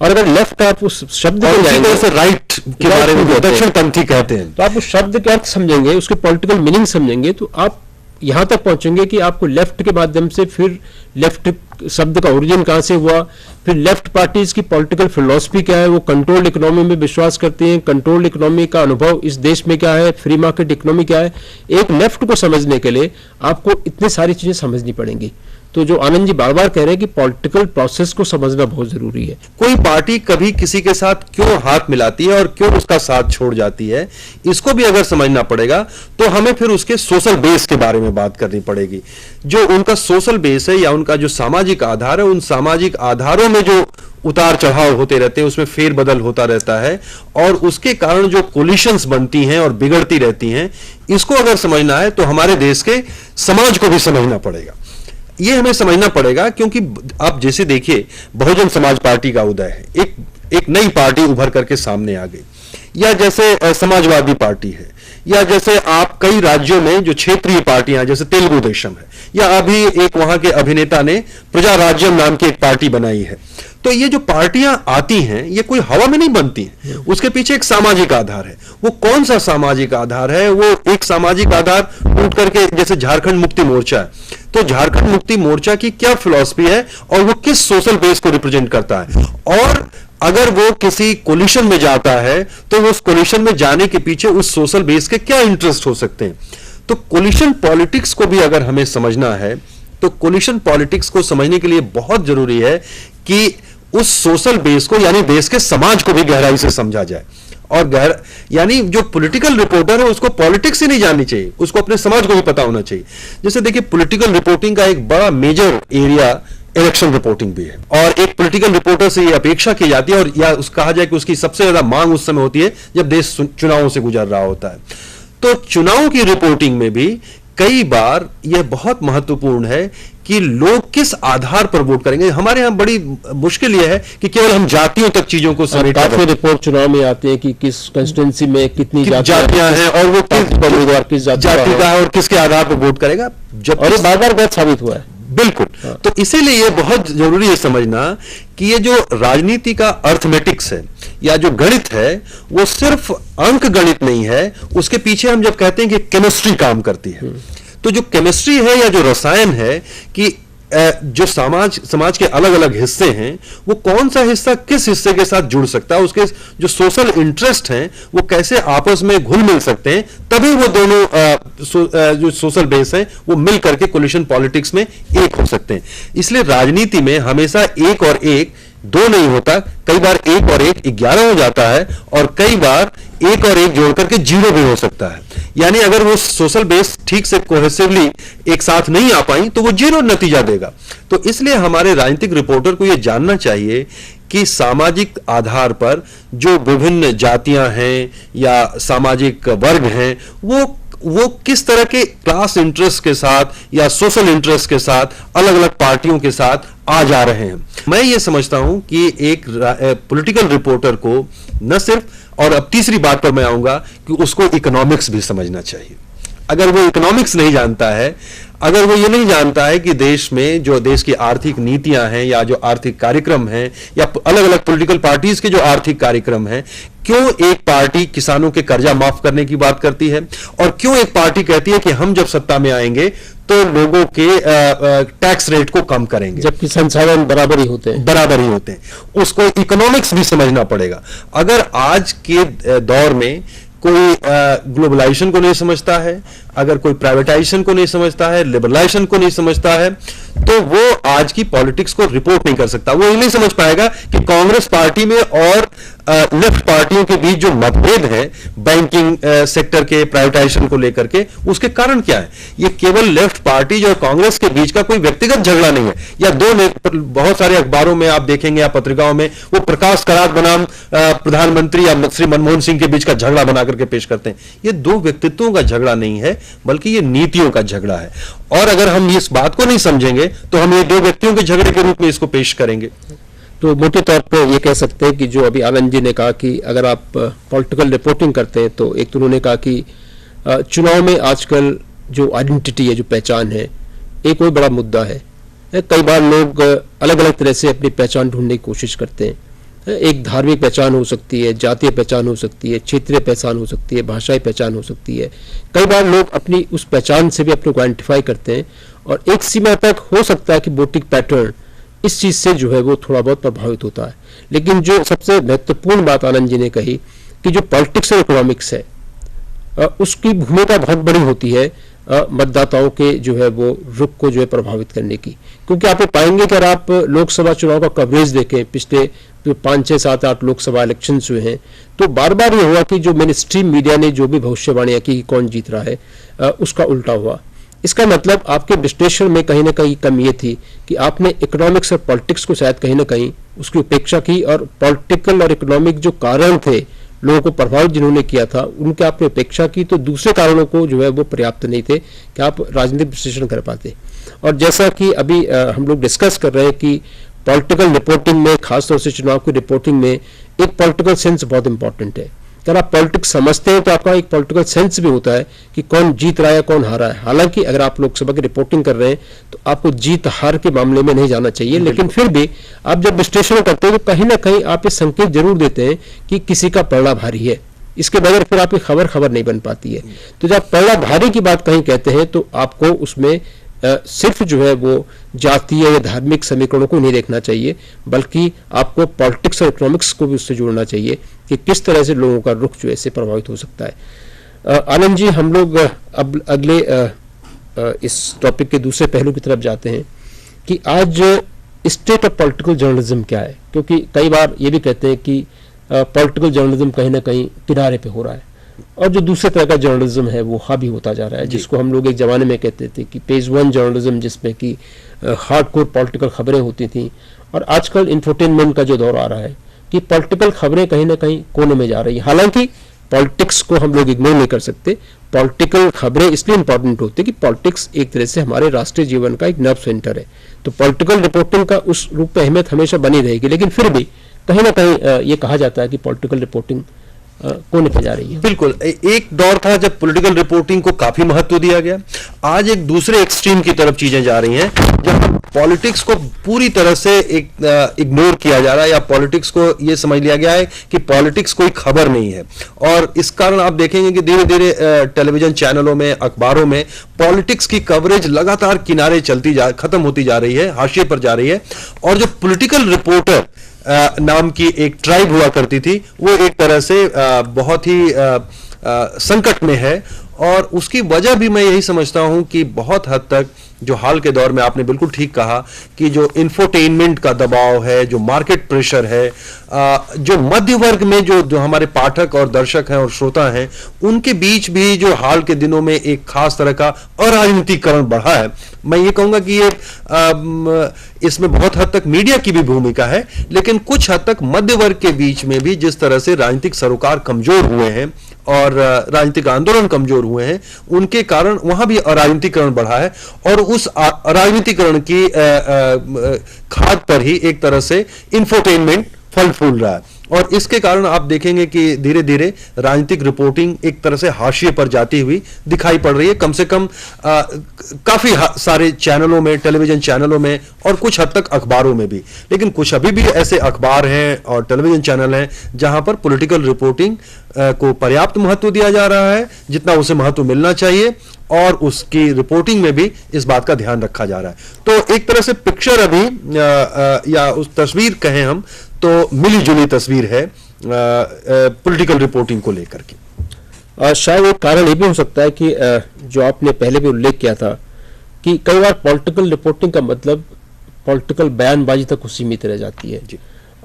और अगर लेफ्ट आप उस शब्द को जाएंगे से राइट के बारे में दक्षिणपंथी कहते हैं, तो आप उस शब्द के अर्थ समझेंगे, उसके पॉलिटिकल मीनिंग समझेंगे, तो आप यहां तक पहुंचेंगे कि आपको लेफ्ट के माध्यम से फिर लेफ्ट शब्द का ओरिजिन कहां से हुआ, फिर लेफ्ट पार्टीज की पॉलिटिकल फिलॉसफी क्या है, वो कंट्रोल्ड इकोनॉमी में विश्वास करते हैं, कंट्रोल्ड इकोनॉमी का अनुभव इस देश में क्या है, फ्री मार्केट इकोनॉमी क्या है। एक लेफ्ट को समझने के लिए आपको इतनी सारी चीजें समझनी पड़ेंगी। तो जो आनंद जी बार बार कह रहे हैं कि पॉलिटिकल प्रोसेस को समझना बहुत जरूरी है। कोई पार्टी कभी किसी के साथ क्यों हाथ मिलाती है और क्यों उसका साथ छोड़ जाती है, इसको भी अगर समझना पड़ेगा तो हमें फिर उसके सोशल बेस के बारे में बात करनी पड़ेगी। जो उनका सोशल बेस है या उनका जो सामाजिक आधार है, उन सामाजिक आधारों में जो उतार चढ़ाव होते रहते हैं, उसमें फेरबदल होता रहता है और उसके कारण जो कोलिशंस बनती हैं और बिगड़ती रहती हैं, इसको अगर समझना है तो हमारे देश के समाज को भी समझना पड़ेगा। ये हमें समझना पड़ेगा क्योंकि आप जैसे देखिए बहुजन समाज पार्टी का उदय है, एक नई पार्टी उभर करके सामने आ गई, या जैसे समाजवादी पार्टी है, या जैसे आप कई राज्यों में जो क्षेत्रीय पार्टियां जैसे तेलुगु देशम है, या अभी एक वहां के अभिनेता ने प्रजा राज्यम नाम की एक पार्टी बनाई है। तो ये जो पार्टियां आती हैं ये कोई हवा में नहीं बनती हैं, उसके पीछे एक सामाजिक आधार है। वो कौन सा सामाजिक आधार है? वो एक सामाजिक आधार उठ करके जैसे झारखंड मुक्ति मोर्चा है, तो झारखंड मुक्ति मोर्चा की क्या फिलॉसफी है और वो किस सोशल बेस को रिप्रेजेंट करता है, और अगर वो किसी कोलिशन में जाता है तो उस कोलिशन में जाने के पीछे उस सोशल बेस के क्या इंटरेस्ट हो सकते हैं। तो कोलिशन पॉलिटिक्स को भी अगर हमें समझना है तो कोलिशन पॉलिटिक्स को समझने के लिए बहुत जरूरी है कि उस सोशल बेस को यानी देश के समाज को भी गहराई से समझा जाए। और यानी जो पॉलिटिकल रिपोर्टर है उसको पॉलिटिक्स ही नहीं जाननी चाहिए, उसको अपने समाज को भी पता होना चाहिए। जैसे देखिए, पॉलिटिकल रिपोर्टिंग का एक बड़ा मेजर एरिया इलेक्शन रिपोर्टिंग भी है, और एक पॉलिटिकल रिपोर्टर से ये अपेक्षा की जाती है, और या कहा जाए कि उसकी सबसे ज्यादा मांग उस समय होती है जब देश चुनावों से गुजर रहा होता है। तो चुनाव की रिपोर्टिंग में भी कई बार यह बहुत महत्वपूर्ण है कि लोग किस आधार पर वोट करेंगे। हमारे यहाँ बड़ी मुश्किल यह है कि केवल हम जातियों तक चीजों को काफी रिपोर्ट चुनाव में आते हैं कि किस कंस्टिट्यूंसी में कितनी जातियां हैं और वो किस जाति का है और किसके आधार पर वोट करेगा, और ये बार-बार गलत साबित हुआ है। बिल्कुल। तो इसीलिए ये बहुत जरूरी है समझना कि ये जो राजनीति का अर्थमेटिक्स है या जो गणित है वो सिर्फ अंक गणित नहीं है, उसके पीछे हम जब कहते हैं कि केमिस्ट्री काम करती है, तो जो केमिस्ट्री है या जो रसायन है कि जो समाज के अलग अलग हिस्से हैं वो कौन सा हिस्सा किस हिस्से के साथ जुड़ सकता है, उसके जो सोशल इंटरेस्ट हैं वो कैसे आपस में घुल मिल सकते हैं, तभी वो दोनों जो सोशल बेस हैं वो मिल करके कोलिशन पॉलिटिक्स में एक हो सकते हैं। इसलिए राजनीति में हमेशा एक और एक दो नहीं होता, कई बार एक और एक 11 हो जाता है, और कई बार एक और एक जोड़ करके 0 भी हो सकता है। यानी अगर वो सोशल बेस ठीक से कोहेसिवली एक साथ नहीं आ पाई तो वो 0 नतीजा देगा। तो इसलिए हमारे राजनीतिक रिपोर्टर को यह जानना चाहिए कि सामाजिक आधार पर जो विभिन्न जातियां हैं या सामाजिक वर्ग हैं वो किस तरह के क्लास इंटरेस्ट के साथ या सोशल इंटरेस्ट के साथ अलग अलग पार्टियों के साथ आ जा रहे हैं। मैं ये समझता हूं कि एक पॉलिटिकल रिपोर्टर को न सिर्फ, और अब तीसरी बात पर मैं आऊंगा कि उसको इकोनॉमिक्स भी समझना चाहिए। अगर वो इकोनॉमिक्स नहीं जानता है, अगर वो ये नहीं जानता है कि देश में जो देश की आर्थिक नीतियां हैं या जो आर्थिक कार्यक्रम हैं या अलग अलग पॉलिटिकल पार्टीज के जो आर्थिक कार्यक्रम हैं, क्यों एक पार्टी किसानों के कर्जा माफ करने की बात करती है और क्यों एक पार्टी कहती है कि हम जब सत्ता में आएंगे तो लोगों के टैक्स रेट को कम करेंगे, जबकि संसाधन बराबर ही होते हैं। उसको इकोनॉमिक्स भी समझना पड़ेगा। अगर आज के दौर में कोई ग्लोबलाइजेशन को नहीं समझता है, अगर कोई प्राइवेटाइजेशन को नहीं समझता है, लिबरलाइजेशन को नहीं समझता है, तो वो आज की पॉलिटिक्स को रिपोर्ट नहीं कर सकता। वो ये नहीं समझ पाएगा कि कांग्रेस पार्टी में और लेफ्ट पार्टियों के बीच जो मतभेद है बैंकिंग सेक्टर के प्राइवेटाइजेशन को लेकर के, उसके कारण क्या है। ये केवल लेफ्ट पार्टी जो कांग्रेस के बीच का कोई व्यक्तिगत झगड़ा नहीं है, या बहुत सारे अखबारों में आप देखेंगे या पत्रिकाओं में वो प्रकाश करात बनाम प्रधानमंत्री या श्री मनमोहन सिंह के बीच का झगड़ा बना करके पेश करते हैं। ये दो व्यक्तित्वों का झगड़ा नहीं है, बल्कि ये नीतियों का झगड़ा है। और अगर हम इस बात को नहीं समझेंगे तो हम ये दो व्यक्तियों के झगड़े के रूप में इसको पेश करेंगे। तो मोटे तौर पर ये कह सकते हैं कि जो अभी आनंद जी ने कहा कि अगर आप पॉलिटिकल रिपोर्टिंग करते हैं तो एक तो उन्होंने कहा कि चुनाव में आजकल जो आइडेंटिटी है, जो पहचान है, एक कोई बड़ा मुद्दा है। कई बार लोग अलग अलग तरह से अपनी पहचान ढूंढने की कोशिश करते हैं। एक धार्मिक पहचान हो सकती है, जातीय पहचान हो सकती है, क्षेत्रीय पहचान हो सकती है, भाषाई पहचान हो सकती है। कई बार लोग अपनी उस पहचान से भी अपने को आइडेंटिफाई करते हैं, और एक सीमा तक हो सकता है कि वोटिंग पैटर्न इस चीज़ से जो है वो थोड़ा बहुत प्रभावित होता है। लेकिन जो सबसे महत्वपूर्ण बात आनंद जी ने कही कि जो पॉलिटिक्स और इकोनॉमिक्स है, उसकी भूमिका बहुत बड़ी होती है मतदाताओं के जो है वो रुख को जो है प्रभावित करने की। क्योंकि आप पाएंगे कि अगर आप लोकसभा चुनाव का कवरेज देखें, पिछले 5, 6, 7, 8 लोकसभा इलेक्शंस हुए हैं, तो बार बार ये हुआ कि जो मेन स्ट्रीम मीडिया ने जो भी भविष्यवाणियां की कि कौन जीत रहा है, उसका उल्टा हुआ। इसका मतलब आपके विश्लेषण में कहीं ना कहीं कमी ये थी कि आपने इकोनॉमिक्स और पॉलिटिक्स को शायद कहीं ना कहीं उसकी उपेक्षा की, और पॉलिटिकल और इकोनॉमिक जो कारण थे लोगों को प्रभावित जिन्होंने किया था, उनके आपने उपेक्षा की, तो दूसरे कारणों को जो है वो पर्याप्त नहीं थे कि आप राजनीतिक विश्लेषण कर पाते। और जैसा कि अभी हम लोग डिस्कस कर रहे हैं कि पॉलिटिकल रिपोर्टिंग में, खासतौर से चुनाव की रिपोर्टिंग में, एक पॉलिटिकल सेंस बहुत इंपॉर्टेंट है। अगर आप पॉलिटिक्स समझते हैं तो आपका एक पॉलिटिकल सेंस भी होता है कि कौन जीत रहा है, कौन हारा है। हालांकि अगर आप लोकसभा की रिपोर्टिंग कर रहे हैं तो आपको जीत हार के मामले में नहीं जाना चाहिए, लेकिन फिर भी आप जब विश्लेषण करते हैं तो कहीं ना कहीं आप ये संकेत जरूर देते हैं कि किसी का पलड़ा भारी है। इसके बगैर फिर आपकी खबर नहीं बन पाती है। तो जब पलड़ा भारी की बात कहीं कहते हैं तो आपको उसमें सिर्फ जो है वो जातीय या धार्मिक समीकरणों को नहीं देखना चाहिए, बल्कि आपको पॉलिटिक्स और इकोनॉमिक्स को भी उससे जोड़ना चाहिए कि किस तरह से लोगों का रुख जो है प्रभावित हो सकता है। आनंद जी, हम लोग अब अगले इस टॉपिक के दूसरे पहलू की तरफ जाते हैं कि आज स्टेट ऑफ पॉलिटिकल जर्नलिज्म क्या है, क्योंकि कई बार ये भी कहते हैं कि पॉलिटिकल जर्नलिज्म कहीं ना कहीं किनारे पे हो रहा है और जो दूसरे तरह का जर्नलिज्म है वो हावी होता जा रहा है, जिसको हम लोग एक जमाने में कहते थे कि पेज वन जर्नलिज्म, जिसमें कि हार्डकोर पॉलिटिकल खबरें होती थी। और आजकल इंफोटेनमेंट का जो दौर आ रहा है कि पॉलिटिकल खबरें कहीं ना कहीं कोने में जा रही है। हालांकि पॉलिटिक्स को हम लोग इग्नोर नहीं कर सकते, पॉलिटिकल खबरें इसलिए इंपॉर्टेंट होती है कि पॉलिटिक्स एक तरह से हमारे राष्ट्रीय जीवन का एक नर्व सेंटर है। तो पॉलिटिकल रिपोर्टिंग का उस रूप में अहमियत हमेशा बनी रहेगी, लेकिन फिर भी कहीं ना कहीं ये कहा जाता है कि पॉलिटिकल रिपोर्टिंग कोने पे जा रही है। बिल्कुल, एक दौर था जब पॉलिटिकल रिपोर्टिंग को काफी महत्व दिया गया। आज एक दूसरे एक्सट्रीम की तरफ चीजें जा रही हैं, जहां पॉलिटिक्स को पूरी तरह से इग्नोर किया जा रहा है, या पॉलिटिक्स को यह समझ लिया गया है कि पॉलिटिक्स कोई खबर नहीं है। और इस कारण आप देखेंगे कि धीरे धीरे टेलीविजन चैनलों में, अखबारों में पॉलिटिक्स की कवरेज लगातार किनारे खत्म होती जा रही है, हाशिए पर जा रही है। और जो पॉलिटिकल रिपोर्टर नाम की एक ट्राइब हुआ करती थी, वो एक तरह से बहुत ही संकट में है। और उसकी वजह भी मैं यही समझता हूं कि बहुत हद तक जो हाल के दौर में, आपने बिल्कुल ठीक कहा कि जो इंफोटेनमेंट का दबाव है, जो मार्केट प्रेशर है, जो मध्य वर्ग में जो हमारे पाठक और दर्शक हैं और श्रोता हैं, उनके बीच भी जो हाल के दिनों में एक खास तरह का अराजनीतिकरण बढ़ा है। मैं ये कहूंगा कि ये इसमें बहुत हद तक मीडिया की भी भूमिका है, लेकिन कुछ हद तक मध्य वर्ग के बीच में भी जिस तरह से राजनीतिक सरोकार कमजोर हुए हैं और राजनीतिक आंदोलन कमजोर हुए हैं, उनके कारण वहां भी अराजनीतिकरण बढ़ा है। और उस राजनीतिकरण की खाद पर ही एक तरह से इंफोटेनमेंट फल फूल रहा है। और इसके कारण आप देखेंगे कि धीरे धीरे राजनीतिक रिपोर्टिंग एक तरह से हाशिए पर जाती हुई दिखाई पड़ रही है, कम से कम काफी सारे चैनलों में, टेलीविजन चैनलों में और कुछ हद तक अखबारों में भी। लेकिन कुछ अभी भी ऐसे अखबार हैं और टेलीविजन चैनल हैं जहां पर पॉलिटिकल रिपोर्टिंग को पर्याप्त महत्व दिया जा रहा है, जितना उसे महत्व मिलना चाहिए, और उसकी रिपोर्टिंग में भी इस बात का ध्यान रखा जा रहा है। तो एक तरह से पिक्चर अभी या उस तस्वीर कहें हम तो मिली जुली तस्वीर है पॉलिटिकल रिपोर्टिंग को लेकर के। शायद एक कारण ये भी हो सकता है कि जो आपने पहले भी उल्लेख किया था कि कई बार पॉलिटिकल रिपोर्टिंग का मतलब पॉलिटिकल बयानबाजी तक सीमित रह जाती है जी।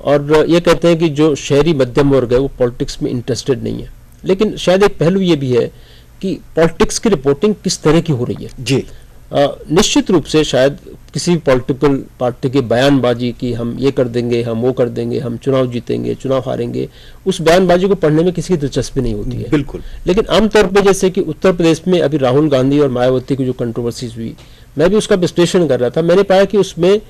और ये कहते हैं कि जो शहरी मध्यम वर्ग है वो पॉलिटिक्स में इंटरेस्टेड नहीं है। लेकिन शायद एक पहलू ये भी है कि पॉलिटिक्स की रिपोर्टिंग किस तरह की हो रही है जी। निश्चित रूप से शायद किसी पॉलिटिकल पार्टी की बयानबाजी की हम ये कर देंगे, हम वो कर देंगे, हम चुनाव जीतेंगे, चुनाव हारेंगे, उस बयानबाजी को पढ़ने में किसी की दिलचस्पी नहीं होती है। बिल्कुल। लेकिन आमतौर पे जैसे कि उत्तर प्रदेश में अभी राहुल गांधी और मायावती की जो कंट्रोवर्सीज हुई, मैं भी उसका विश्लेषण कर रहा था, मैंने पाया कि उसमें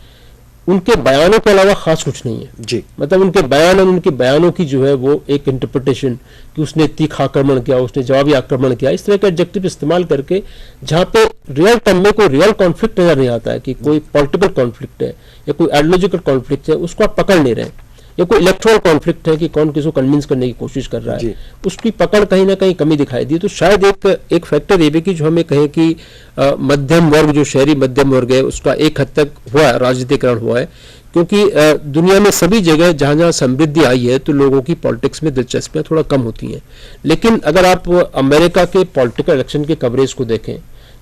उनके बयानों के अलावा खास कुछ नहीं है जी। मतलब उनके बयान और उनके बयानों की जो है वो एक इंटरप्रिटेशन कि उसने तीखा आक्रमण किया, उसने जवाबी आक्रमण किया, इस तरह के एडजेक्टिव इस्तेमाल करके जहां पे रियल टाइम में कोई रियल कॉन्फ्लिक्ट नजर नहीं आता है कि कोई पॉलिटिकल कॉन्फ्लिक्ट है या कोई आइडियोलॉजिकल कॉन्फ्लिक्ट है, उसको आप पकड़ नहीं रहे, या कोई इलेक्टोरल कॉन्फ्लिक्ट है कि कौन किसी को कन्विंस करने की कोशिश कर रहा है, उसकी पकड़ कहीं ना कहीं कमी दिखाई दी। तो शायद एक फैक्टर ये भी कि जो हमें कहे कि मध्यम वर्ग, जो शहरी मध्यम वर्ग है, उसका एक हद तक हुआ है, राजनीतिकरण हुआ है, क्योंकि दुनिया में सभी जगह जहां जहां समृद्धि आई है तो लोगों की पॉलिटिक्स में दिलचस्पियां थोड़ा कम होती हैं। लेकिन अगर आप अमेरिका के पॉलिटिकल इलेक्शन के कवरेज को देखें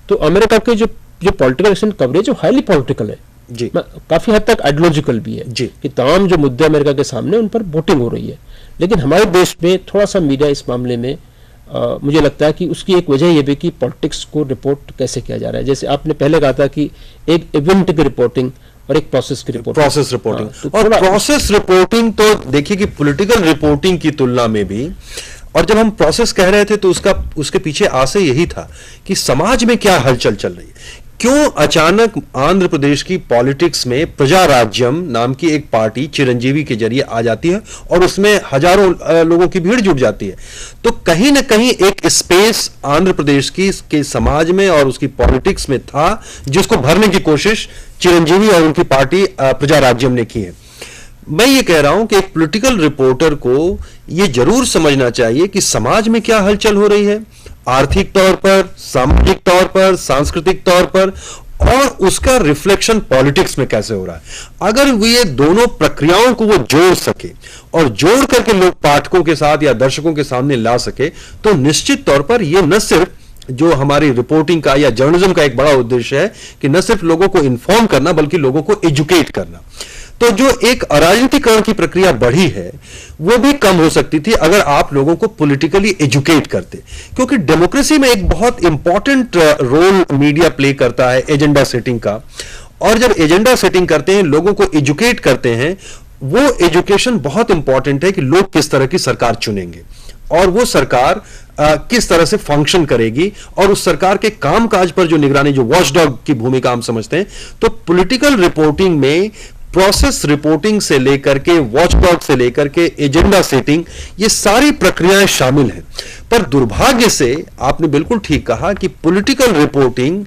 तो अमेरिका के जो पॉलिटिकल इलेक्शन कवरेज वो हाईली पॉलिटिकल है जी। काफी हद तक आइडियोलॉजिकल भी है जी। कि तमाम जो मुद्दे अमेरिका के सामने उन पर वोटिंग हो रही है। लेकिन हमारे देश में थोड़ा सा मीडिया इस मामले में मुझे लगता है कि उसकी एक वजह ये भी कि पॉलिटिक्स को रिपोर्ट कैसे किया जा रहा है। जैसे आपने पहले कहा था कि एक इवेंट की रिपोर्टिंग और एक प्रोसेस की रिपोर्टिंग। प्रोसेस रिपोर्टिंग और प्रोसेस रिपोर्टिंग तो देखिए कि पॉलिटिकल रिपोर्टिंग की तुलना में भी, और जब हम प्रोसेस कह रहे थे तो उसके पीछे आशय यही था कि समाज में क्या हलचल चल रही है, क्यों अचानक आंध्र प्रदेश की पॉलिटिक्स में प्रजा राज्यम नाम की एक पार्टी चिरंजीवी के जरिए आ जाती है और उसमें हजारों लोगों की भीड़ जुट जाती है? तो कहीं ना कहीं एक स्पेस आंध्र प्रदेश के समाज में और उसकी पॉलिटिक्स में था, जिसको भरने की कोशिश चिरंजीवी और उनकी पार्टी प्रजा राज्यम ने की है। मैं ये कह रहा हूं कि एक पॉलिटिकल रिपोर्टर को ये जरूर समझना चाहिए कि समाज में क्या हलचल हो रही है, आर्थिक तौर पर, सामाजिक तौर पर, सांस्कृतिक तौर पर, और उसका रिफ्लेक्शन पॉलिटिक्स में कैसे हो रहा है। अगर वो ये दोनों प्रक्रियाओं को वो जोड़ सके और जोड़ करके लोग पाठकों के साथ या दर्शकों के सामने ला सके, तो निश्चित तौर पर ये न सिर्फ जो हमारी रिपोर्टिंग का या जर्नलिज्म का एक बड़ा उद्देश्य है कि न सिर्फ लोगों को इन्फॉर्म करना बल्कि लोगों को एजुकेट करना। तो जो एक अराजनीतिकरण की प्रक्रिया बढ़ी है वो भी कम हो सकती थी अगर आप लोगों को पॉलिटिकली एजुकेट करते, क्योंकि डेमोक्रेसी में एक बहुत इंपॉर्टेंट रोल मीडिया प्ले करता है एजेंडा सेटिंग का। और जब एजेंडा सेटिंग करते हैं, लोगों को एजुकेट करते हैं, वो एजुकेशन बहुत इंपॉर्टेंट है कि लोग किस तरह की सरकार चुनेंगे और वो सरकार किस तरह से फंक्शन करेगी और उस सरकार के कामकाज पर जो निगरानी, जो वॉचडॉग की भूमिका हम समझते हैं। तो पॉलिटिकल रिपोर्टिंग में प्रोसेस रिपोर्टिंग से लेकर के वॉचडॉग से लेकर के एजेंडा सेटिंग, ये सारी प्रक्रियाएं शामिल हैं। पर दुर्भाग्य से आपने बिल्कुल ठीक कहा कि पॉलिटिकल रिपोर्टिंग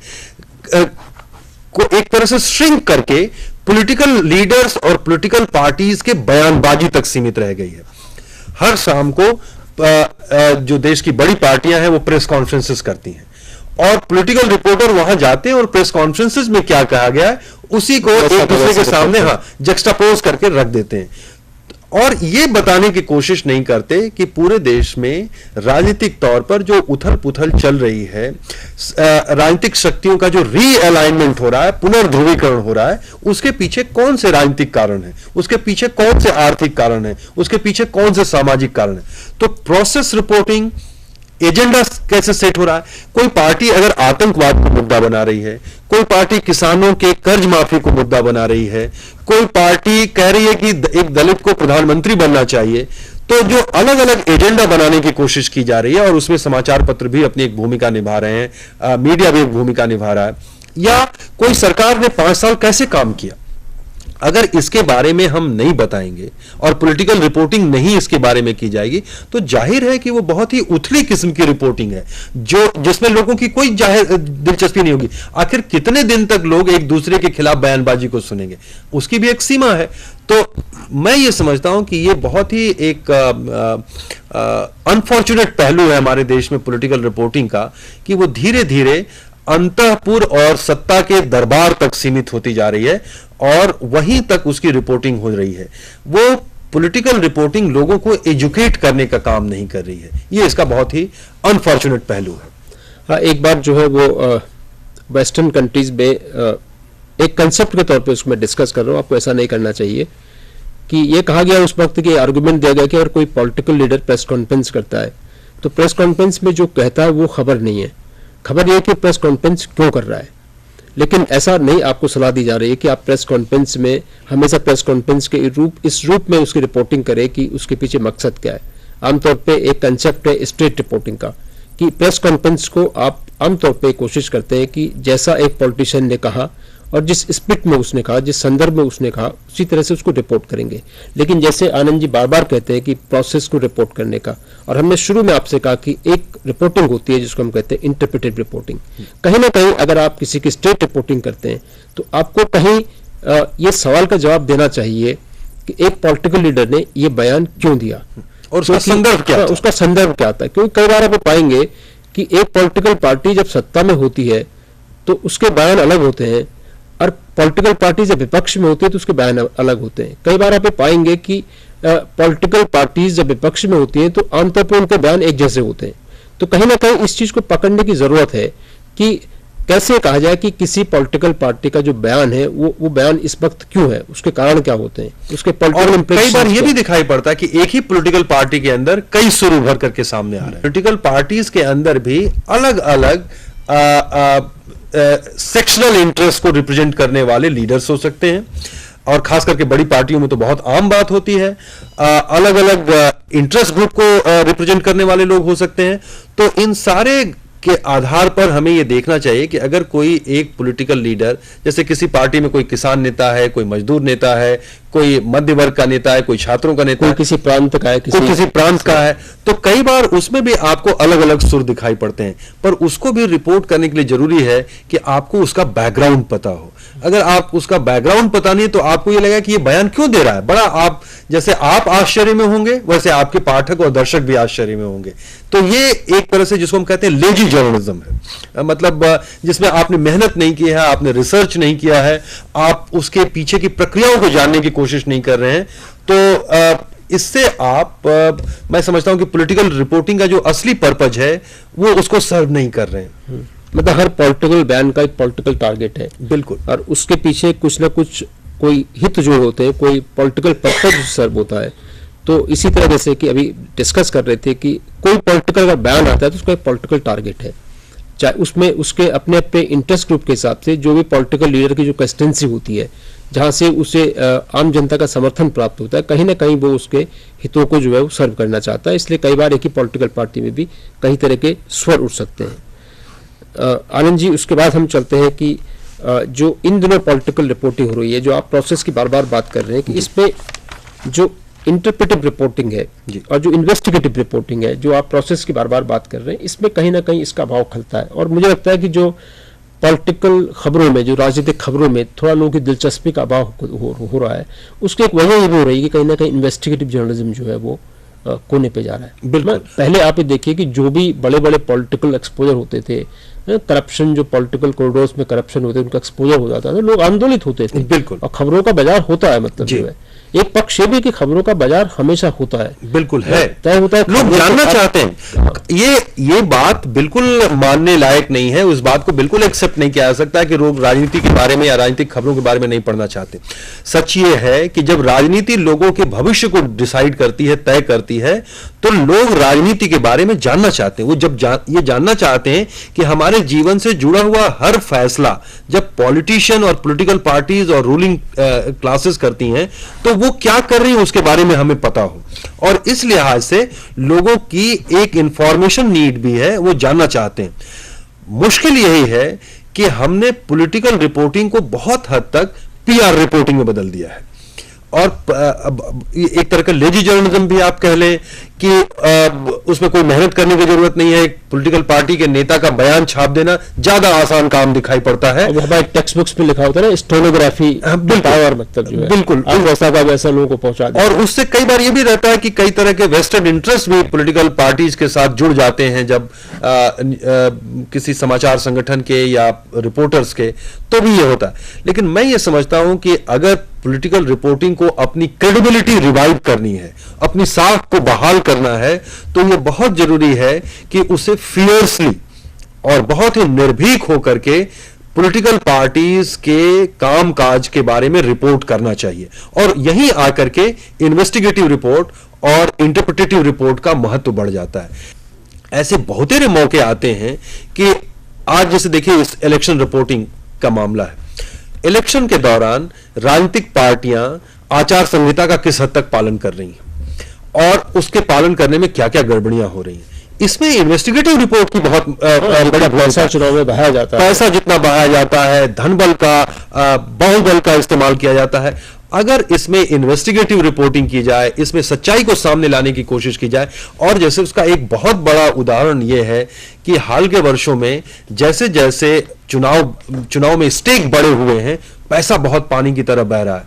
को एक तरह से श्रिंक करके पॉलिटिकल लीडर्स और पॉलिटिकल पार्टीज के बयानबाजी तक सीमित रह गई है। हर शाम को जो देश की बड़ी पार्टियां हैं वो प्रेस कॉन्फ्रेंसेस करती हैं और पॉलिटिकल रिपोर्टर वहां जाते हैं और प्रेस कॉन्फ्रेंसेस में क्या कहा गया है उसी को एक दूसरे के सामने जक्स्टापोज करके रख देते हैं और ये बताने की कोशिश नहीं करते कि पूरे देश में राजनीतिक तौर पर जो उथल पुथल चल रही है, राजनीतिक शक्तियों का जो रीअलाइनमेंट हो रहा है, पुनर्ध्रुवीकरण हो रहा है, उसके पीछे कौन से राजनीतिक कारण है, उसके पीछे कौन से आर्थिक कारण है, उसके पीछे कौन से सामाजिक कारण है। तो प्रोसेस रिपोर्टिंग, एजेंडा कैसे सेट हो रहा है। कोई पार्टी अगर आतंकवाद को मुद्दा बना रही है, कोई पार्टी किसानों के कर्ज माफी को मुद्दा बना रही है, कोई पार्टी कह रही है कि एक दलित को प्रधानमंत्री बनना चाहिए, तो जो अलग अलग एजेंडा बनाने की कोशिश की जा रही है और उसमें समाचार पत्र भी अपनी एक भूमिका निभा रहे हैं, मीडिया भी एक भूमिका निभा रहा है, या कोई सरकार ने 5 साल कैसे काम किया, अगर इसके बारे में हम नहीं बताएंगे और पॉलिटिकल रिपोर्टिंग नहीं इसके बारे में की जाएगी तो जाहिर है कि वो बहुत ही उथली किस्म की रिपोर्टिंग है जिसमें लोगों की कोई दिलचस्पी नहीं होगी। आखिर कितने दिन तक लोग एक दूसरे के खिलाफ बयानबाजी को सुनेंगे, उसकी भी एक सीमा है। तो मैं ये समझता हूं कि ये बहुत ही एक अनफॉर्चुनेट पहलू है हमारे देश में पॉलिटिकल रिपोर्टिंग का कि वो धीरे धीरे अंतःपुर और सत्ता के दरबार तक सीमित होती जा रही है और वहीं तक उसकी रिपोर्टिंग हो रही है। वो पॉलिटिकल रिपोर्टिंग लोगों को एजुकेट करने का काम नहीं कर रही है। ये इसका बहुत ही अनफॉर्चुनेट पहलू है। एक बात जो है वो वेस्टर्न कंट्रीज में एक कंसेप्ट के तौर पे उसको मैं डिस्कस कर रहा हूँ, आपको ऐसा नहीं करना चाहिए कि ये कहा गया उस वक्त कि आर्गुमेंट दिया गया कि अगर कोई पॉलिटिकल लीडर प्रेस कॉन्फ्रेंस करता है तो प्रेस कॉन्फ्रेंस में जो कहता है वो खबर नहीं है, खबर यह है कि प्रेस कॉन्फ्रेंस क्यों कर रहा है। लेकिन ऐसा नहीं आपको सलाह दी जा रही है कि आप प्रेस कॉन्फ्रेंस में हमेशा प्रेस कॉन्फ्रेंस के इस रूप में उसकी रिपोर्टिंग करें कि उसके पीछे मकसद क्या है। आमतौर पे एक कंसेप्ट है स्ट्रेट रिपोर्टिंग का कि प्रेस कॉन्फ्रेंस को आप आमतौर पे कोशिश करते हैं कि जैसा एक पॉलिटिशियन ने कहा और जिस स्पिरिट में उसने कहा, जिस संदर्भ में उसने कहा, उसी तरह से उसको रिपोर्ट करेंगे। लेकिन जैसे आनंद जी बार बार कहते हैं कि प्रोसेस को रिपोर्ट करने का, और हमने शुरू में आपसे कहा कि एक रिपोर्टिंग होती है जिसको हम कहते हैं इंटरप्रेटिव रिपोर्टिंग। कहीं ना कहीं अगर आप किसी की स्ट्रेट रिपोर्टिंग करते हैं तो आपको कहीं ये सवाल का जवाब देना चाहिए कि एक पॉलिटिकल लीडर ने ये बयान क्यों दिया और उसका संदर्भ क्या था? उसका संदर्भ क्या था। क्योंकि कई बार आप पाएंगे कि एक पॉलिटिकल पार्टी जब सत्ता में होती है तो उसके बयान अलग होते हैं और पॉलिटिकल पार्टी जब विपक्ष में होती है तो उसके बयान अलग होते हैं। कई बार आप पाएंगे कि पॉलिटिकल पार्टीज जब विपक्ष में होती हैं तो आमतौर पर उनके बयान एक जैसे होते हैं। तो कहीं ना कहीं इस चीज को पकड़ने की जरूरत है कि कैसे कहा जाए कि किसी पॉलिटिकल पार्टी का जो बयान है वो बयान इस वक्त क्यों है, उसके कारण क्या होते हैं, उसके पॉलिटिकल। कई बार ये भी दिखाई पड़ता है कि एक ही पॉलिटिकल पार्टी के अंदर कई सुर उभर करके सामने आ रहे हैं। पॉलिटिकल पार्टीज के अंदर भी अलग अलग सेक्शनल इंटरेस्ट को रिप्रेजेंट करने वाले लीडर्स हो सकते हैं और खास करके बड़ी पार्टियों में तो बहुत आम बात होती है। अलग अलग इंटरेस्ट ग्रुप को रिप्रेजेंट करने वाले लोग हो सकते हैं। तो इन सारे के आधार पर हमें यह देखना चाहिए कि अगर कोई एक पॉलिटिकल लीडर, जैसे किसी पार्टी में कोई किसान नेता है, कोई मजदूर नेता है, कोई मध्य वर्ग का नेता है, कोई छात्रों का नेता है, किसी प्रांत का है, किसी प्रांत का है, तो कई बार उसमें भी आपको अलग अलग सुर दिखाई पड़ते हैं। पर उसको भी रिपोर्ट करने के लिए जरूरी है कि आपको उसका बैकग्राउंड पता हो। अगर आप उसका बैकग्राउंड पता नहीं तो आपको ये लगेगा कि ये बयान क्यों दे रहा है, बड़ा आप जैसे आप आश्चर्य में होंगे वैसे आपके पाठक और दर्शक भी आश्चर्य में होंगे। तो ये एक तरह से जिसको हम कहते हैं लेजी जर्नलिज्म है, मतलब जिसमें आपने मेहनत नहीं की है, आपने रिसर्च नहीं किया है, आप उसके पीछे की प्रक्रियाओं को जानने की कोशिश नहीं कर रहे हैं। तो इससे आप मैं समझता हूं कि पॉलिटिकल रिपोर्टिंग का जो असली पर्पज है वो उसको सर्व नहीं कर रहे हैं। मतलब हर पॉलिटिकल बयान का एक पॉलिटिकल टारगेट है, बिल्कुल, और उसके पीछे कुछ ना कुछ कोई हित जो होते हैं, कोई पॉलिटिकल पर्पज सर्व होता है। तो इसी तरह जैसे कि अभी डिस्कस कर रहे थे कि कोई पॉलिटिकल का बयान आता है तो उसका एक पॉलिटिकल टारगेट है, चाहे उसमें उसके अपने अपने इंटरेस्ट ग्रुप के हिसाब से जो भी पॉलिटिकल लीडर की जो कंस्टिट्यूएंसी होती है, जहां से उसे आम जनता का समर्थन प्राप्त होता है, कहीं ना कहीं वो उसके हितों को जो है वो सर्व करना चाहता है। इसलिए कई बार एक ही पॉलिटिकल पार्टी में भी कई तरह के स्वर उठ सकते हैं। आनंद जी, उसके बाद हम चलते हैं कि जो इन दिनों पॉलिटिकल रिपोर्टिंग हो रही है, जो आप प्रोसेस की बार बार बात कर रहे हैं कि इसमें जो इंटरप्रेटिव रिपोर्टिंग है और जो इन्वेस्टिगेटिव रिपोर्टिंग है, जो आप प्रोसेस की बार बार बात कर रहे हैं, इसमें कहीं ना कहीं इसका अभाव खलता है। और मुझे लगता है कि जो पॉलिटिकल खबरों में, जो राजनीतिक खबरों में थोड़ा लोगों की दिलचस्पी का अभाव हो रहा है, उसकी एक वजह ये भी हो रही है कि कहीं ना कहीं इन्वेस्टिगेटिव जर्नलिज्म जो है वो कोने पे जा रहा है। बिल्कुल, पहले आप ये देखिए कि जो भी बड़े बड़े पॉलिटिकल एक्सपोजर होते थे, करप्शन, जो पॉलिटिकल कॉरिडोर्स में करप्शन होते थे, उनका एक्सपोजर हो जाता था, लोग आंदोलित होते थे। बिल्कुल, और खबरों का बाजार होता है, मतलब जो है एक पक्ष ये भी कि खबरों का बाजार हमेशा होता है, बिल्कुल है, तय होता है, लोग जानना चाहते हैं। ये बात बिल्कुल मानने लायक नहीं है, उस बात को बिल्कुल एक्सेप्ट नहीं किया जा सकता कि लोग राजनीति के बारे में या राजनीतिक खबरों के बारे में नहीं पढ़ना चाहते। सच ये है कि जब राजनीति लोगों के भविष्य को डिसाइड करती है, तय करती है, तो लोग राजनीति के बारे में जानना चाहते हैं। वो जब ये जानना चाहते हैं कि हमारे जीवन से जुड़ा हुआ हर फैसला जब पॉलिटिशियन और पॉलिटिकल पार्टीज और रूलिंग क्लासेस करती हैं तो वो क्या कर रही है उसके बारे में हमें पता हो। और इस लिहाज से लोगों की एक इंफॉर्मेशन नीड भी है, वो जानना चाहते हैं। मुश्किल यही है कि हमने पॉलिटिकल रिपोर्टिंग को बहुत हद तक पीआर रिपोर्टिंग में बदल दिया है, और एक तरह का लेजी जर्नलिज्म भी आप कह लें कि उसमें कोई मेहनत करने की जरूरत नहीं है। पॉलिटिकल पार्टी के नेता का बयान छाप देना ज्यादा आसान काम दिखाई पड़ता है। हमारे टेक्स्ट बुक्स में लिखा होता है ना, स्टेनोग्राफी पावर, मतलब जो है बिल्कुल वैसा का वैसा लोगों को पहुंचा दे। और उससे कई बार ये भी रहता है कि कई तरह के वेस्टेड इंटरेस्ट भी पॉलिटिकल पार्टीज के साथ जुड़ जाते हैं, जब किसी समाचार संगठन के या रिपोर्टर्स के, तो भी ये होता है। लेकिन मैं ये समझता हूं कि अगर पॉलिटिकल रिपोर्टिंग को अपनी क्रेडिबिलिटी रिवाइव करनी है, अपनी साख को बहाल करना है, तो ये बहुत जरूरी है कि उसे फियर्सली और बहुत ही निर्भीक होकर के पॉलिटिकल पार्टीज के कामकाज के बारे में रिपोर्ट करना चाहिए। और यहीं आकर के इन्वेस्टिगेटिव रिपोर्ट और इंटरप्रिटेटिव रिपोर्ट का महत्व बढ़ जाता है। ऐसे बहुत सारे मौके आते हैं कि आज जैसे देखिए इस इलेक्शन रिपोर्टिंग का मामला है। इलेक्शन के दौरान राजनीतिक पार्टियां आचार संहिता का किस हद तक पालन कर रही हैं और उसके पालन करने में क्या क्या गड़बड़ियां हो रही हैं, इसमें इन्वेस्टिगेटिव रिपोर्ट की बहुत बड़ी भूमिका। चुनाव में बहाया जाता है, पैसा जितना बहाया जाता है, धन बल का, बाहुबल का इस्तेमाल किया जाता है। अगर इसमें इन्वेस्टिगेटिव रिपोर्टिंग की जाए, इसमें सच्चाई को सामने लाने की कोशिश की जाए, और जैसे उसका एक बहुत बड़ा उदाहरण यह है कि हाल के वर्षों में जैसे जैसे चुनाव में स्टेक बढ़े हुए हैं, पैसा बहुत पानी की तरह बह रहा है,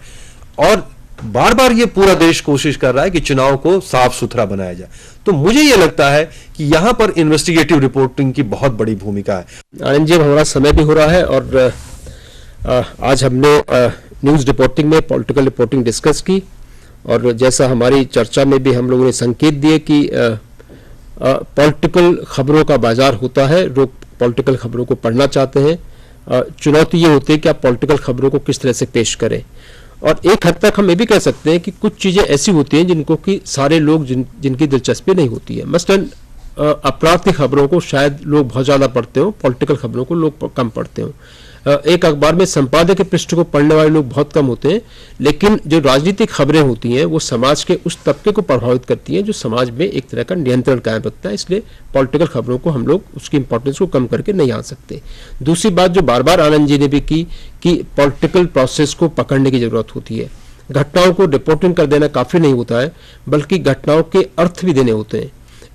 और बार बार ये पूरा देश कोशिश कर रहा है कि चुनाव को साफ सुथरा बनाया जाए। तो मुझे ये लगता है कि यहां पर इन्वेस्टिगेटिव रिपोर्टिंग की बहुत बड़ी भूमिका है। आनंद जी, हमारा समय भी हो रहा है, और आज हमने न्यूज़ रिपोर्टिंग में पॉलिटिकल रिपोर्टिंग डिस्कस की, और जैसा हमारी चर्चा में भी हम लोगों ने संकेत दिए कि पॉलिटिकल खबरों का बाजार होता है, लोग पॉलिटिकल खबरों को पढ़ना चाहते हैं। चुनौती ये होती है कि आप पॉलिटिकल खबरों को किस तरह से पेश करें। और एक हद तक हम ये भी कह सकते हैं कि कुछ चीज़ें ऐसी होती हैं जिनको कि सारे लोग जिनकी दिलचस्पी नहीं होती है। मसलन अपराध की खबरों को शायद लोग बहुत ज़्यादा पढ़ते हो, पॉलिटिकल खबरों को लोग कम पढ़ते हो। एक अखबार में संपादक के पृष्ठ को पढ़ने वाले लोग बहुत कम होते हैं, लेकिन जो राजनीतिक खबरें होती हैं वो समाज के उस तबके को प्रभावित करती हैं जो समाज में एक तरह का नियंत्रण कायम रखता है। इसलिए पॉलिटिकल खबरों को हम लोग उसकी इंपॉर्टेंस को कम करके नहीं आ सकते। दूसरी बात जो बार बार आनंद जी ने भी की कि पॉलिटिकल प्रोसेस को पकड़ने की जरूरत होती है। घटनाओं को रिपोर्टिंग कर देना काफी नहीं होता है, बल्कि घटनाओं के अर्थ भी देने होते हैं।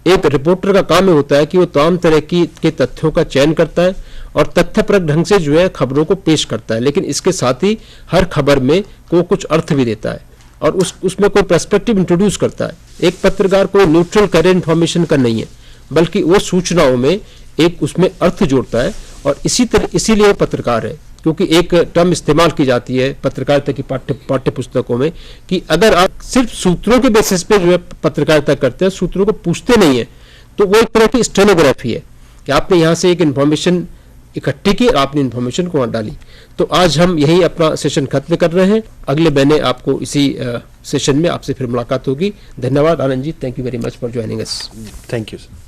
एक रिपोर्टर का काम ये होता है कि वो तमाम तरह के तथ्यों का चयन करता है और तथ्यपरक ढंग से जो है खबरों को पेश करता है, लेकिन इसके साथ ही हर खबर में को कुछ अर्थ भी देता है और उसमें कोई पर्सपेक्टिव इंट्रोड्यूस करता है। एक पत्रकार कोई न्यूट्रल करेंट इन्फॉर्मेशन का नहीं है, बल्कि वो सूचनाओं में एक उसमें अर्थ जोड़ता है और इसीलिए वो पत्रकार है। क्योंकि एक टर्म इस्तेमाल की जाती है पत्रकारिता की पाठ्य पुस्तकों में कि अगर आप सिर्फ सूत्रों के बेसिस पे जो है पत्रकारिता करते हैं, सूत्रों को पूछते नहीं है, तो वो एक तरह की स्टेनोग्राफी है कि आपने यहाँ से एक इन्फॉर्मेशन इकट्ठी की और आपने इन्फॉर्मेशन को वहां डाली। तो आज हम यही अपना सेशन खत्म कर रहे हैं। अगले महीने आपको इसी सेशन में आपसे फिर मुलाकात होगी। धन्यवाद Anand ji, thank you very much for joining us. Thank you sir.